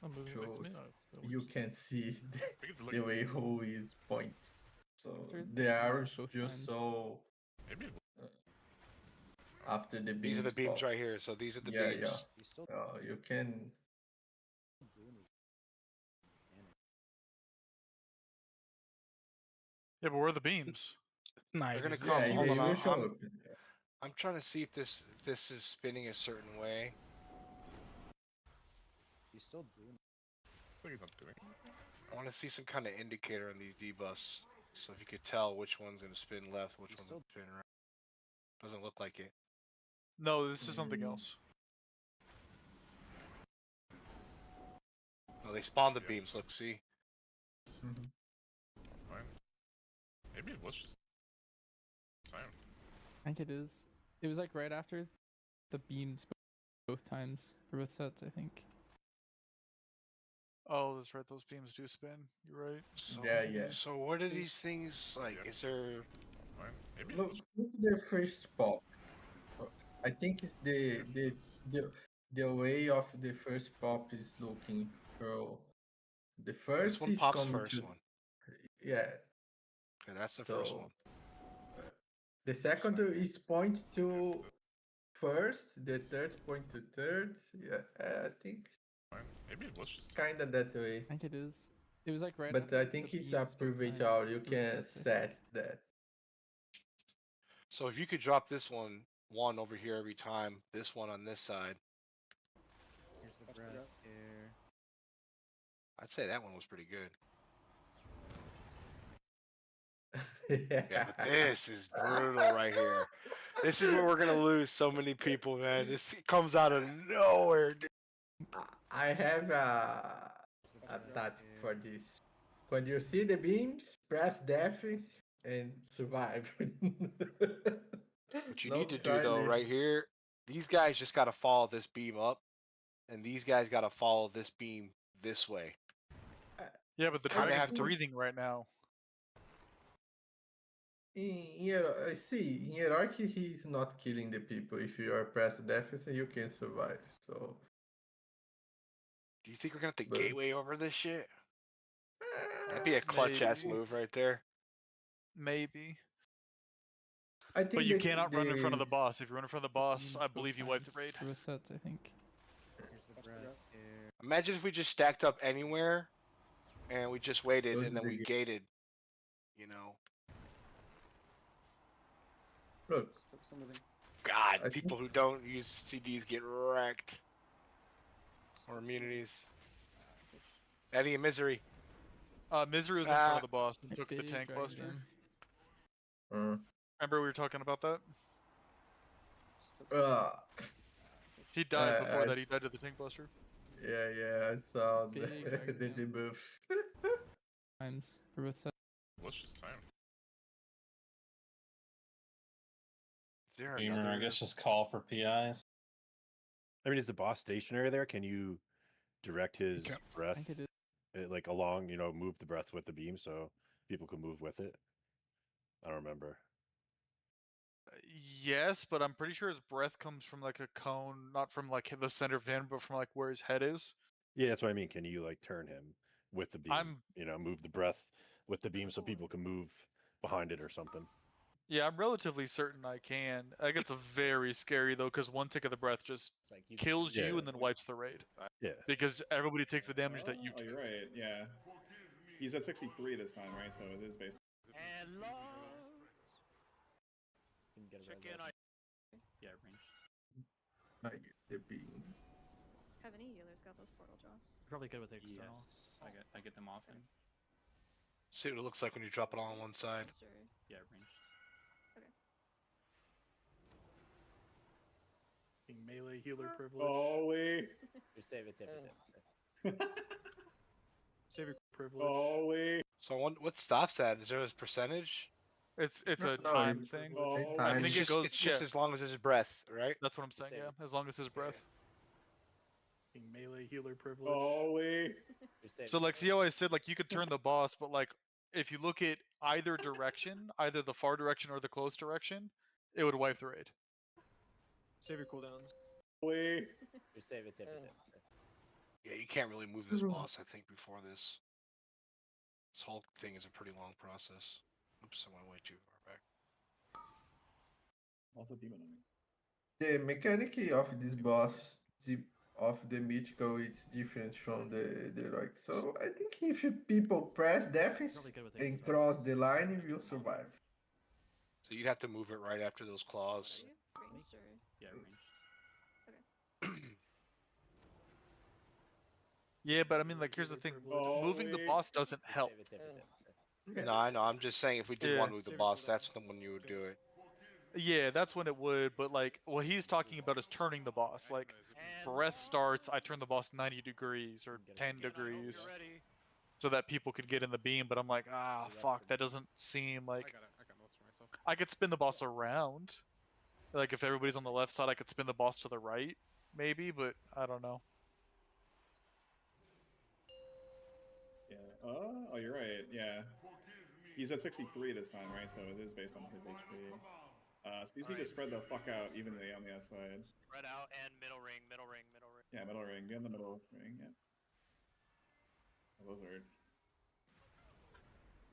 so you can see the way who is point. So the arrows just so after the beams. These are the beams fall. right here. So these are the Yeah, beams. yeah. You can. Yeah, but where are the beams? Nice. They're gonna Yeah, come. Hold they on. will show up. I'm trying to see if this is spinning a certain way. He's still doing. Looks like he's not doing anything. I want to see some kind of indicator on these debuffs, so if you could tell which one's gonna spin left, which one's gonna spin right. Doesn't look like it. No, this is something else. Oh, they spawned the beams. Look, see. Fine. Maybe it was just. It's fine. I think it is. It was like right after the beams both times for both sets, I think. Oh, that's right. Those beams do spin. You're right. So, Yeah. So what are these things like? Is there? Fine. Maybe it Look, was. look at the first pop. I think it's the way of the first pop is looking. So the first This one is pops coming first to, one. yeah. Okay, that's the first So, one. The second is point to first. The third point to third. Yeah, I think Fine. Maybe it was just. kind of that way. I think it is. It was like right. But after I think the it's beams a both private times hour. You for both can sets, I think. set that. So if you could drop this one over here every time, this one on this side. Here's the breath here. I'd say that one was pretty good. Yeah, but this is brutal right here. This is where we're gonna lose so many people, man. This comes out of nowhere, dude. I have a tactic for this. When you see the beams, press defense and survive. What you need to do though, right here, these guys just gotta follow this beam up, and these guys gotta follow this beam this way. Yeah, but the Kinda dragon's have to- breathing right now. In hierarchy, he's not killing the people. If you are press defense, you can survive. So. Do you think we're gonna have to gateway over this shit? That'd be a clutch ass Maybe. move right there. Maybe. I think But you cannot run in front of the boss. If you run in front of the boss, I believe you wipe the raid. For both sets, I think. Here's the breath here. Imagine if we just stacked up anywhere, and we just waited, and then we gated. You know. Look. God, people who don't use CDs get wrecked. Or immunities. Eddie and Misery. Misery was in front of the boss and took the Big tank dragon. buster. Uh, Remember we were talking about that? uh, He died before I- that. He died to the tank buster. yeah, I saw the, Big dragon, the yeah. debuff. Times for both sets. What's just time? Is there Beamer, I another- guess just call for PIs. I mean, is the boss stationary there? Can you direct his breath, think it is. like along, move the breath with the beam so people can move with it? I don't remember. Yes, but I'm pretty sure his breath comes from like a cone, not from like the center of him, but from like where his head is. Yeah, that's what I mean. Can you like turn him with the beam? I'm- Move the breath with the beam so people can move behind it or something. Yeah, I'm relatively certain I can. That gets very scary though, because one tick of the breath just kills you Yeah. and then wipes the raid. Yeah. Because everybody takes the damage that you Oh, take. you're right. Yeah. He's at 63 this time, right? So it is based. Yeah, range. I get the beam. Have any healers got those portal drops? Probably good with external. I get them often. See what it looks like when you drop it all on one side. Yeah, range. Melee healer privilege. Holy. Just save it, save it, save it. Save your privilege. Holy. So what stops that? Is there a percentage? It's No, a time it's thing. a I time. think It's it goes. it's just yeah, as long as there's breath, right? that's what I'm saying. Yeah, as long as his breath. Melee healer privilege. Holy. So like, see how I said like you could turn the boss, but like if you look at either direction, either the far direction or the close direction, it would wipe the raid. Save your cooldowns. Holy. Just save it, save it, save it. Yeah, you can't really move this boss. I think before this. This whole thing is a pretty long process. Oops, I went way too far back. Also demon on me. The mechanic of this boss, of the mythical, it's different from the heroic. So I think if people press defense and cross the line, you will survive. So you'd have to move it right after those claws. Yeah, range. Yeah, but I mean, like, here's the thing: moving the boss doesn't help. No, I know. I'm just saying, if we did want to move the boss, that's the one you would do it. Yeah, that's when it would. But like, what he's talking about is turning the boss. Like, breath starts, I turn the boss 90 degrees or 10 degrees, so that people could get in the beam. But I'm like, fuck, that doesn't seem like. I could spin the boss around. Like, if everybody's on the left side, I could spin the boss to the right, maybe. But I don't know. Yeah. Oh, you're right. Yeah. He's at 63 this time, right? So it is based on his HP. So you need to spread the fuck out evenly on the outside. Spread out and middle ring, middle ring, middle ring. Yeah, middle ring. Get in the middle ring. Yeah. Oh, those are.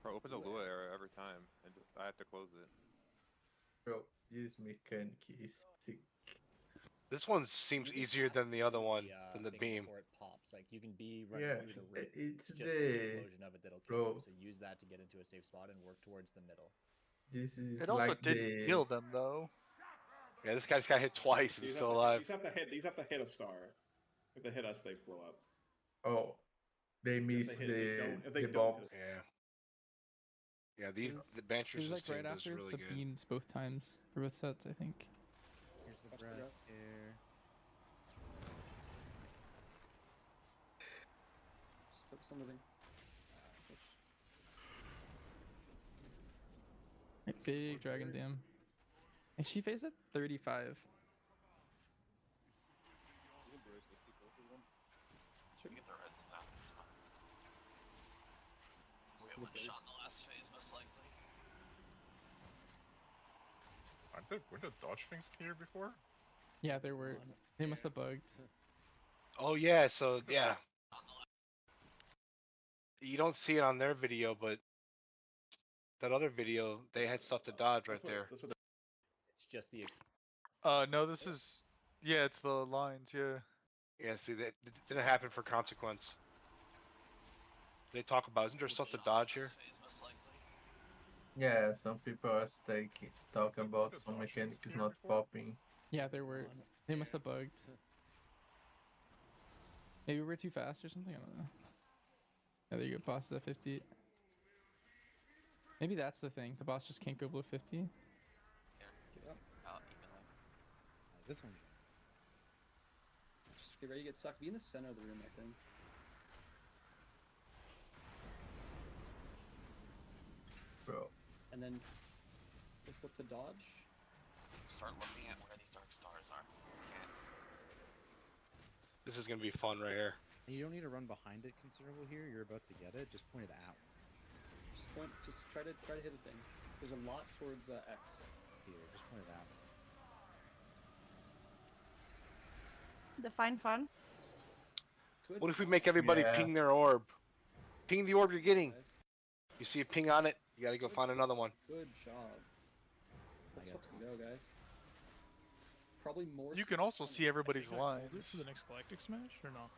Bro, opens a Lua area every time, and I have to close it. Bro, this mechanic is sick. This one seems easier than the other one, than the beam. Before it pops, like you can be Yeah, running through the room. it's just the the explosion of it that'll kill bro. you. So use that to get into a safe spot and work towards the middle. This is It also like didn't the kill them though. Yeah, this guy just got hit twice and These still have alive. These have to hit a star. If they hit us, they blow up. oh, they missed if they the don't bomb. hit us. Yeah. Yeah, these the Bancher It was like system right is after really the good. beams both times for both sets, I think. Here's the breath here. Just focus on living. Big dragon dam. And she faced at 35. You get the res out. It's fine. We have one shot in the last phase, most likely. Weren't the dodge things here before? Yeah, there were. They must have bugged. Oh yeah, so yeah. You don't see it on their video, but that other video, they had stuff to dodge right there. It's just the. No, this is. Yeah, it's the lines. Yeah. Yeah, see, that it didn't happen for consequence. They talk about, isn't there stuff to dodge here? Yeah, some people are talking about some mechanic is not popping. Yeah, there were. They must have bugged. Maybe we're too fast or something. I don't know. Yeah, there you go. Boss is at 50. Maybe that's the thing. The boss just can't go below 50. Out evenly. This one. Just get ready to get sucked. Be in the center of the room, I think. Bro. And then let's look to dodge. Start looking at where these dark stars are. Okay. This is gonna be fun right here. And you don't need to run behind it considerable here. You're about to get it. Just point it out. Just try to hit a thing. There's a lot towards X. Here, just point it out. Define fun. What if we make everybody ping their orb? Ping the orb you're getting. You see a ping on it, you gotta go find another one. Good job. Let's fucking go, guys. Probably more. You can also see everybody's lines. For the next Galactic Smash or no?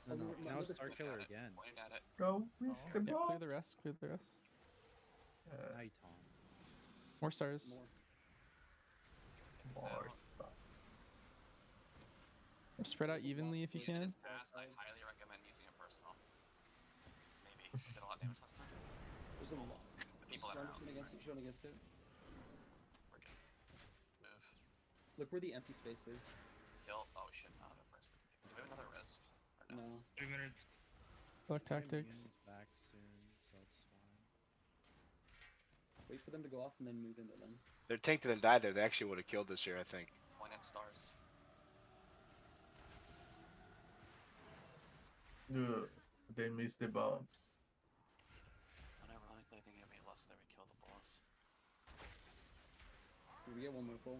No, now it's Star Killer again. Bro, miss the Yeah, ball. clear the rest. Clear the rest. Night Tom. More stars. More. Spread out evenly if you can. I highly recommend using a personal. Maybe. Did a lot of damage last time. There's a a lot. Just run against it. Run against it. Look where the empty space is. Kill. Oh shit! Not a first. Do we have another rest? Or No. 3 minutes. Black tactics. Is back soon, so it's fine. Wait for them to go off and then move into them. Their tank didn't die there. They actually would have killed this here, I think. Point at stars. They missed the bomb. Unironically, I think it'll be less than we kill the boss. We get one more pull.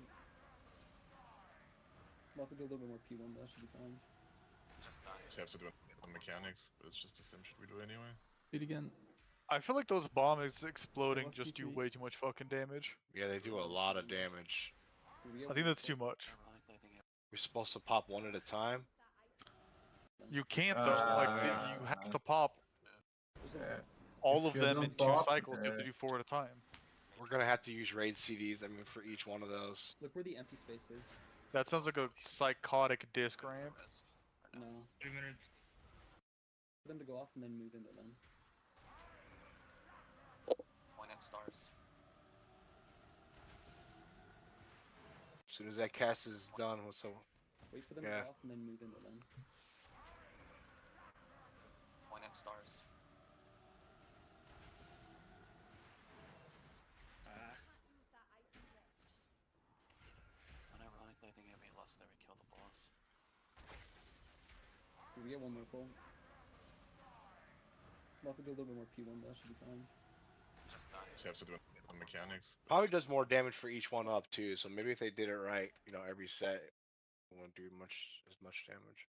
We'll have to do a little bit more P1, but that should be fine. Just die. You have to do it on mechanics, but it's just a sim shit we do anyway. Beat again. I feel like those bombs exploding Let's just do P3. way too much fucking damage. Yeah, they do a lot of damage. I think that's too much. We're supposed to pop one at a time. You can't though. You have to pop all of you them don't in 2 pop, cycles. You have to do 4 at a time. We're gonna have to use raid CDs. I mean, for each one of those. Look where the empty space is. That sounds like a psychotic disc ramp. No. 3 minutes. For them to go off and then move into them. Point at stars. As soon as that cast is done, so Wait for them to yeah. go off and then move into them. Point at stars. Unironically, I think it'll be less than we kill the boss. We get one more pull. We'll have to do a little bit more P1, but that should be fine. Just die. You have to do it on mechanics. Probably does more damage for each one up too. So maybe if they did it right, every set it won't do as much damage.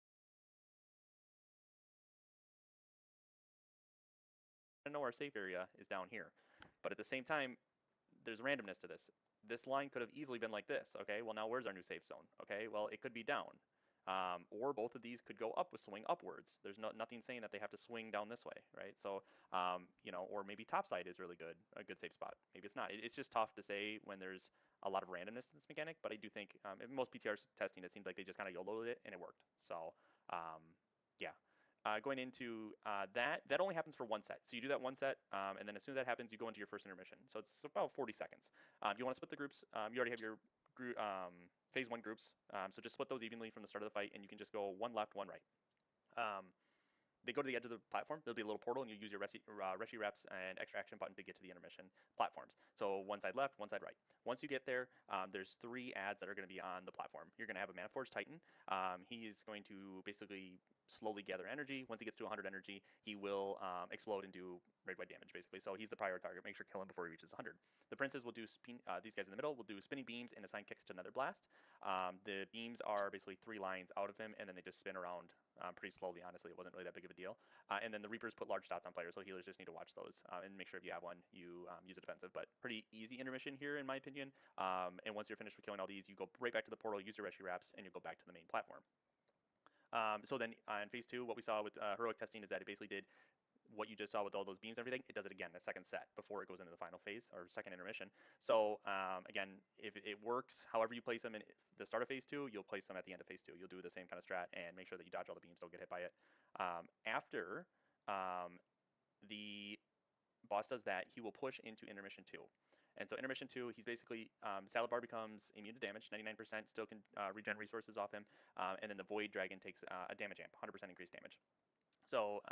I know our safe area is down here, but at the same time, there's randomness to this. This line could have easily been like this. Okay, well now where's our new safe zone? Okay, well it could be down, or both of these could go up with swing upwards. There's nothing saying that they have to swing down this way, right? So, or maybe topside is really good, a good safe spot. Maybe it's not. It's just tough to say when there's a lot of randomness in this mechanic. But I do think in most PTR testing, it seems like they just kind of YOLO'd it and it worked. So, yeah. Going into that only happens for one set. So you do that one set, and then as soon as that happens, you go into your first intermission. So it's about 40 seconds. You want to split the groups. You already have your phase 1 groups. So just split those evenly from the start of the fight, and you can just go one left, one right. They go to the edge of the platform. There'll be a little portal, and you use your Reshi Reps and extra action button to get to the intermission platforms. So one side left, one side right. Once you get there, there's 3 ads that are going to be on the platform. You're going to have a Maniforged Titan. He is going to basically slowly gather energy. Once he gets to 100 energy, he will explode and do raid-wide damage, basically. So he's the prior target. Make sure to kill him before he reaches 100. The princes will do these guys in the middle will do spinning beams and assign kicks to Nether Blast. The beams are basically 3 lines out of him, and then they just spin around pretty slowly. Honestly, it wasn't really that big of a deal. And then the Reapers put large dots on players, so healers just need to watch those and make sure if you have one, you use a defensive. But pretty easy intermission here, in my opinion. And once you're finished with killing all these, you go right back to the portal, use your Reshi Wraps, and you go back to the main platform. So then in phase 2, what we saw with heroic testing is that it basically did what you just saw with all those beams and everything. It does it again a second set before it goes into the final phase or second intermission. So again, if it works, however you place them in the start of phase 2, you'll place them at the end of phase 2. You'll do the same kind of strat and make sure that you dodge all the beams, don't get hit by it. After the boss does that, he will push into intermission 2. And so intermission 2, he's basically, Salad Bar becomes immune to damage, 99%, still can regen resources off him, and then the Void Dragon takes a damage amp, 100% increased damage. So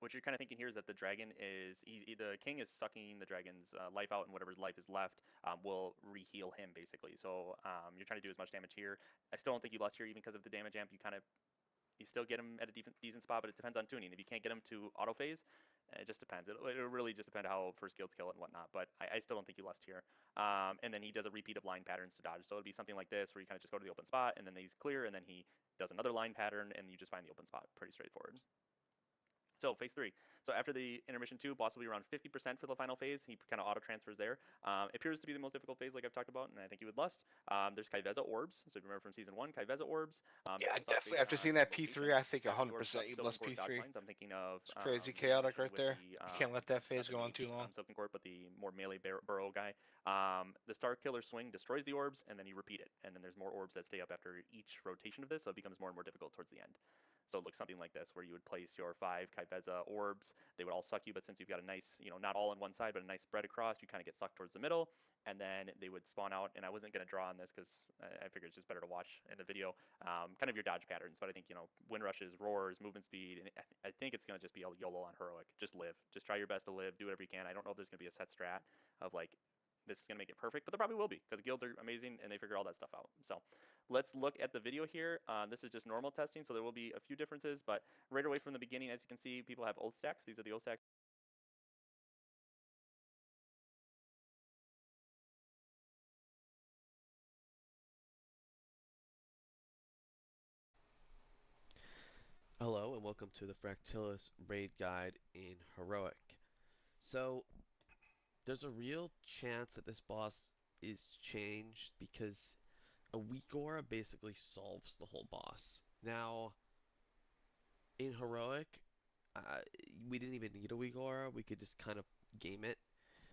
what you're kind of thinking here is that the dragon is, the king is sucking the dragon's life out, and whatever's life is left will re-heal him, basically. So you're trying to do as much damage here. I still don't think you lost here even because of the damage amp. You still get him at a decent spot, but it depends on tuning. If you can't get him to auto phase, it just depends. It'll really just depend how first guilds kill it and whatnot, but I still don't think you lost here. And then he does a repeat of line patterns to dodge. So it'll be something like this, where you kind of just go to the open spot, and then he's clear, and then he does another line pattern, and you just find the open spot. Pretty straightforward. So phase 3. So after the intermission 2, boss will be around 50% for the final phase. He kind of auto transfers there. It appears to be the most difficult phase, like I've talked about, and I think you would lust. There's Kaiveza orbs. So if you remember from season 1, Kaiveza orbs. Yeah, definitely. After seeing that P3, I think 100% you bless P3. I'm thinking of it's crazy chaotic right there. You can't let that phase go on too long. Silken Court, but the more melee burrow guy. The Star Killer swing destroys the orbs, and then you repeat it. And then there's more orbs that stay up after each rotation of this, so it becomes more and more difficult towards the end. So it looks something like this, where you would place your 5 Kaiveza orbs. They would all suck you, but since you've got a nice, not all on one side, but a nice spread across, you kind of get sucked towards the middle, and then they would spawn out. And I wasn't going to draw on this because I figured it's just better to watch in the video, kind of your dodge patterns. But I think, wind rushes, roars, movement speed, and I think it's going to just be a YOLO on heroic. Just live. Just try your best to live. Do whatever you can. I don't know if there's going to be a set strat of like, this is going to make it perfect, but there probably will be because guilds are amazing and they figure all that stuff out. So let's look at the video here. This is just normal testing, so there will be a few differences, but right away from the beginning, as you can see, people have oath stacks. These are the oath stacks. Hello and welcome to the Fractilis raid guide in Heroic. So there's a real chance that this boss is changed because a weak aura basically solves the whole boss. Now in Heroic, we didn't even need a weak aura, we could just kind of game it.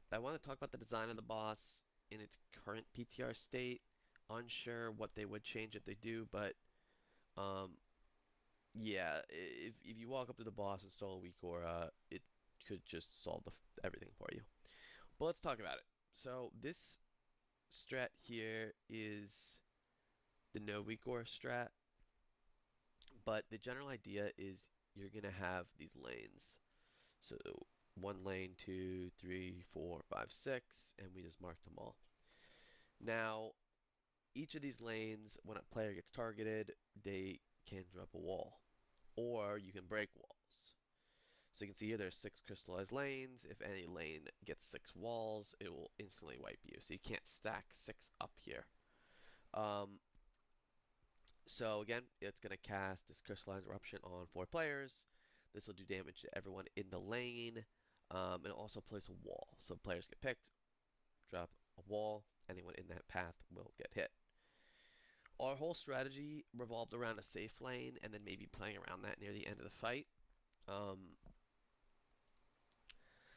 But I want to talk about the design of the boss in its current PTR state. Unsure what they would change if they do, but um, yeah, if you walk up to the boss and solo weak aura, it could just solve everything for you. But let's talk about it. So this strat here is the no weak aura strat, but the general idea is you're gonna have these lanes. So 1 lane, 2, 3, 4, 5, 6, and we just marked them all. Now, each of these lanes, when a player gets targeted, they can drop a wall, or you can break walls. So you can see here there's 6 crystallized lanes. If any lane gets 6 walls, it will instantly wipe you. So you can't stack 6 up here. So again, it's going to cast this crystalline eruption on 4 players. This will do damage to everyone in the lane, and also place a wall. So players get picked, drop a wall. Anyone in that path will get hit. Our whole strategy revolved around a safe lane, and then maybe playing around that near the end of the fight.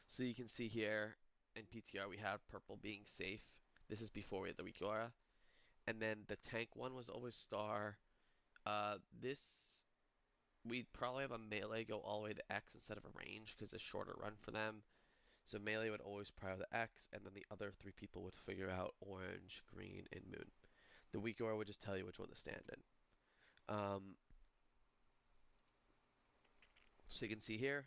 So you can see here in PTR we have purple being safe. This is before we had the weak aura. And then the tank one was always star. This, we'd probably have a melee go all the way to X instead of a range because it's a shorter run for them. So melee would always prior the X, and then the other 3 people would figure out orange, green, and moon. The weak aura would just tell you which one to stand in. So you can see here,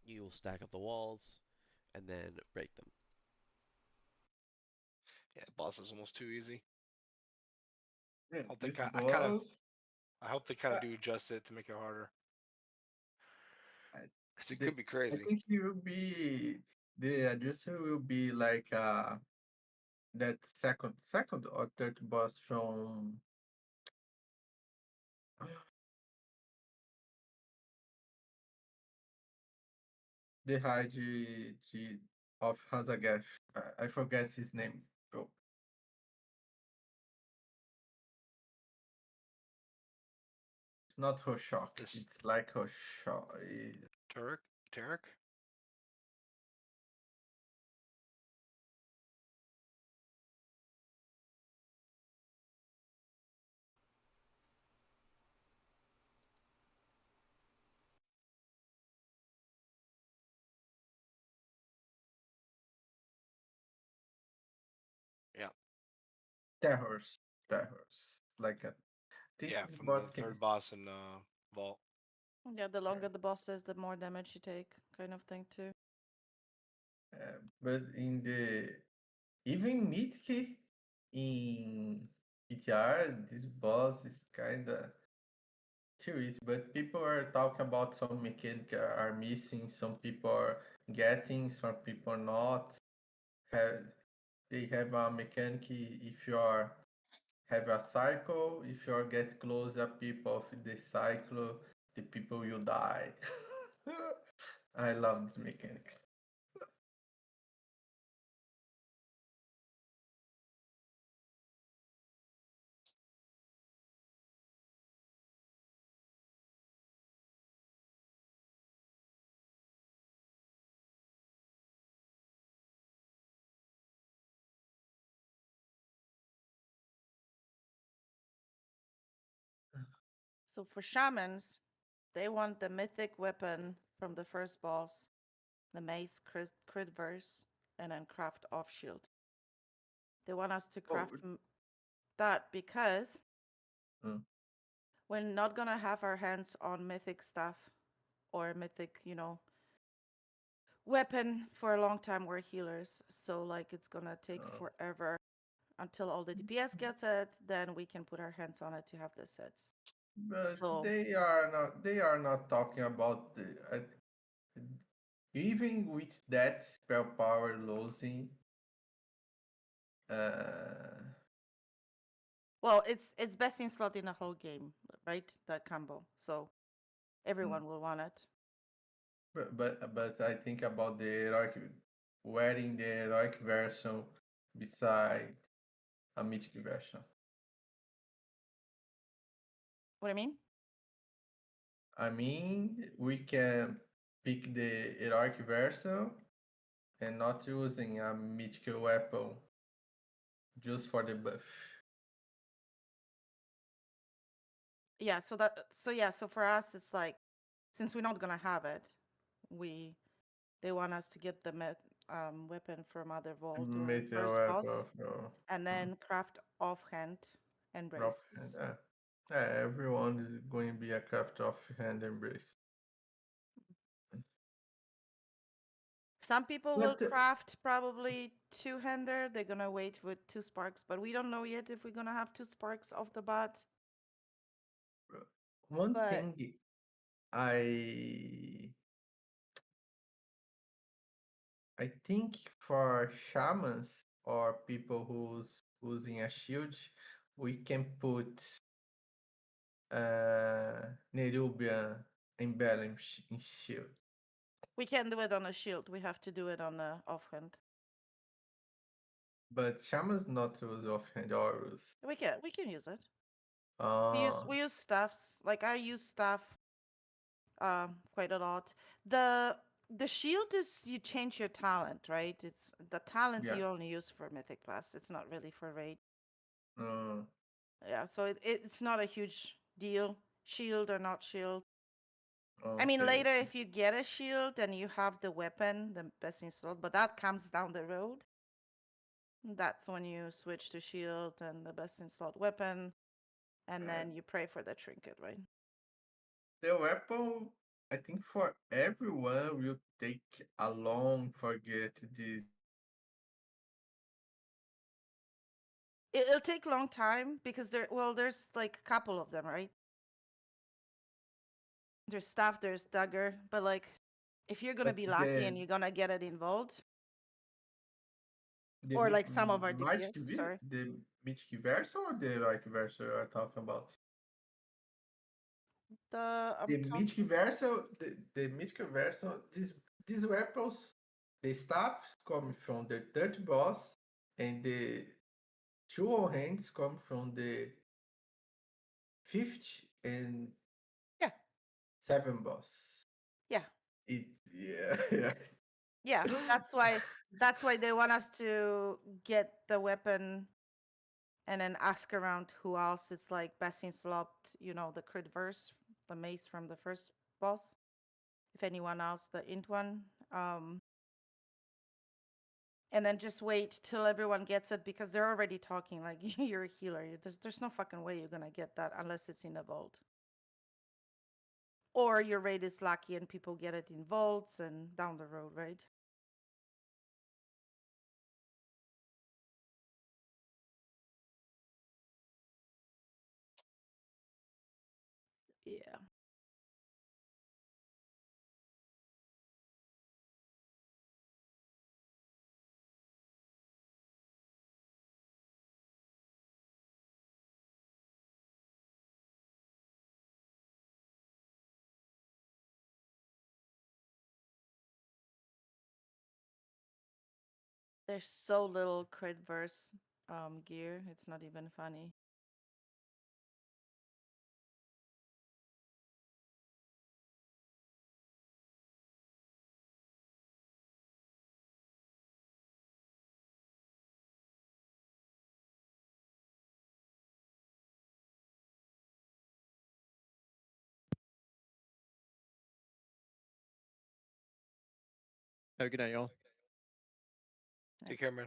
you will stack up the walls and then break them. Yeah, boss is almost too easy. Yeah, I this think boss. I hope they kind of do adjust it to make it harder. Because it could be I crazy. think it will be the adjuster will be like that second or third boss from the Hide of Hazageth. I forget his name, bro. It's not Hoshok. It's like Hoshok. Tarek? Yeah. Terrors. Like a think Yeah, this from the bot can third boss in Vault. Yeah, the longer the boss is, the more damage you take, kind of thing too. but in the even Mythic in PTR, this boss is kinda too easy, but people are talking about some mechanic are missing, some people are getting, some people not. Have they have a mechanic if you are have a cycle, if you are get closer people of the cycle, the people will die. I love this mechanics. So for shamans, they want the mythic weapon from the first boss, the mace, crit verse, and then craft off shield. They want us to craft that because we're not gonna have our hands on mythic stuff or mythic, weapon for a long time. We're healers, so like it's gonna take forever until all the DPS gets it. Then we can put our hands on it to have the sets. But So they are not. They are not talking about the. Even with that spell power losing. Well, it's best in slot in the whole game, right? That combo. So everyone will want it. But I think about the heroic, wearing the heroic version beside a mythic version. What do you mean? I mean, we can pick the heroic version and not using a mythical weapon just for the buff. Yeah, so for us it's like, since we're not gonna have it, they want us to get the weapon from other vault or Mythical first boss, weapon, no. and then craft offhand and braces. Everyone is going to be a craft offhand embrace. Some people will craft probably two-hander. They're gonna wait with 2 sparks, but we don't know yet if we're gonna have 2 sparks off the bat. One thing I think for shamans or people who's using a shield, we can put Nerubian emblem in shield. We can't do it on a shield. We have to do it on a offhand. But shamans not use offhand or use. We can use it. Oh. We use staffs. Like I use staff quite a lot. The shield is you change your talent, right? It's the talent you only use for mythic class. It's not really for raid. Yeah, so it's not a huge deal, shield or not shield. I mean, later if you get a shield and you have the weapon, the best in slot, but that comes down the road. That's when you switch to shield and the best in slot weapon, and then you pray for the trinket, right? The weapon, I think for everyone will take a long forget this. It'll take a long time because there's like a couple of them, right? There's staff, there's dagger, but like if you're gonna be lucky and you're gonna get it involved, or like some of our DPS, sorry. The mythic version or the heroic version you are talking about? The mythic version, the mythic version, these weapons, the staffs come from the third boss, and the 2 hands come from the 5th and 7th boss. Yeah. Yeah. Yeah, that's why they want us to get the weapon and then ask around who else is like best in slot, the crit verse, the mace from the first boss. If anyone else, the int one. And then just wait till everyone gets it because they're already talking like you're a healer. There's no fucking way you're gonna get that unless it's in a vault. Or your raid is lucky and people get it in vaults and down the road, right? Yeah. There's so little crit verse gear. It's not even funny. Have a good night, y'all. Take care, man.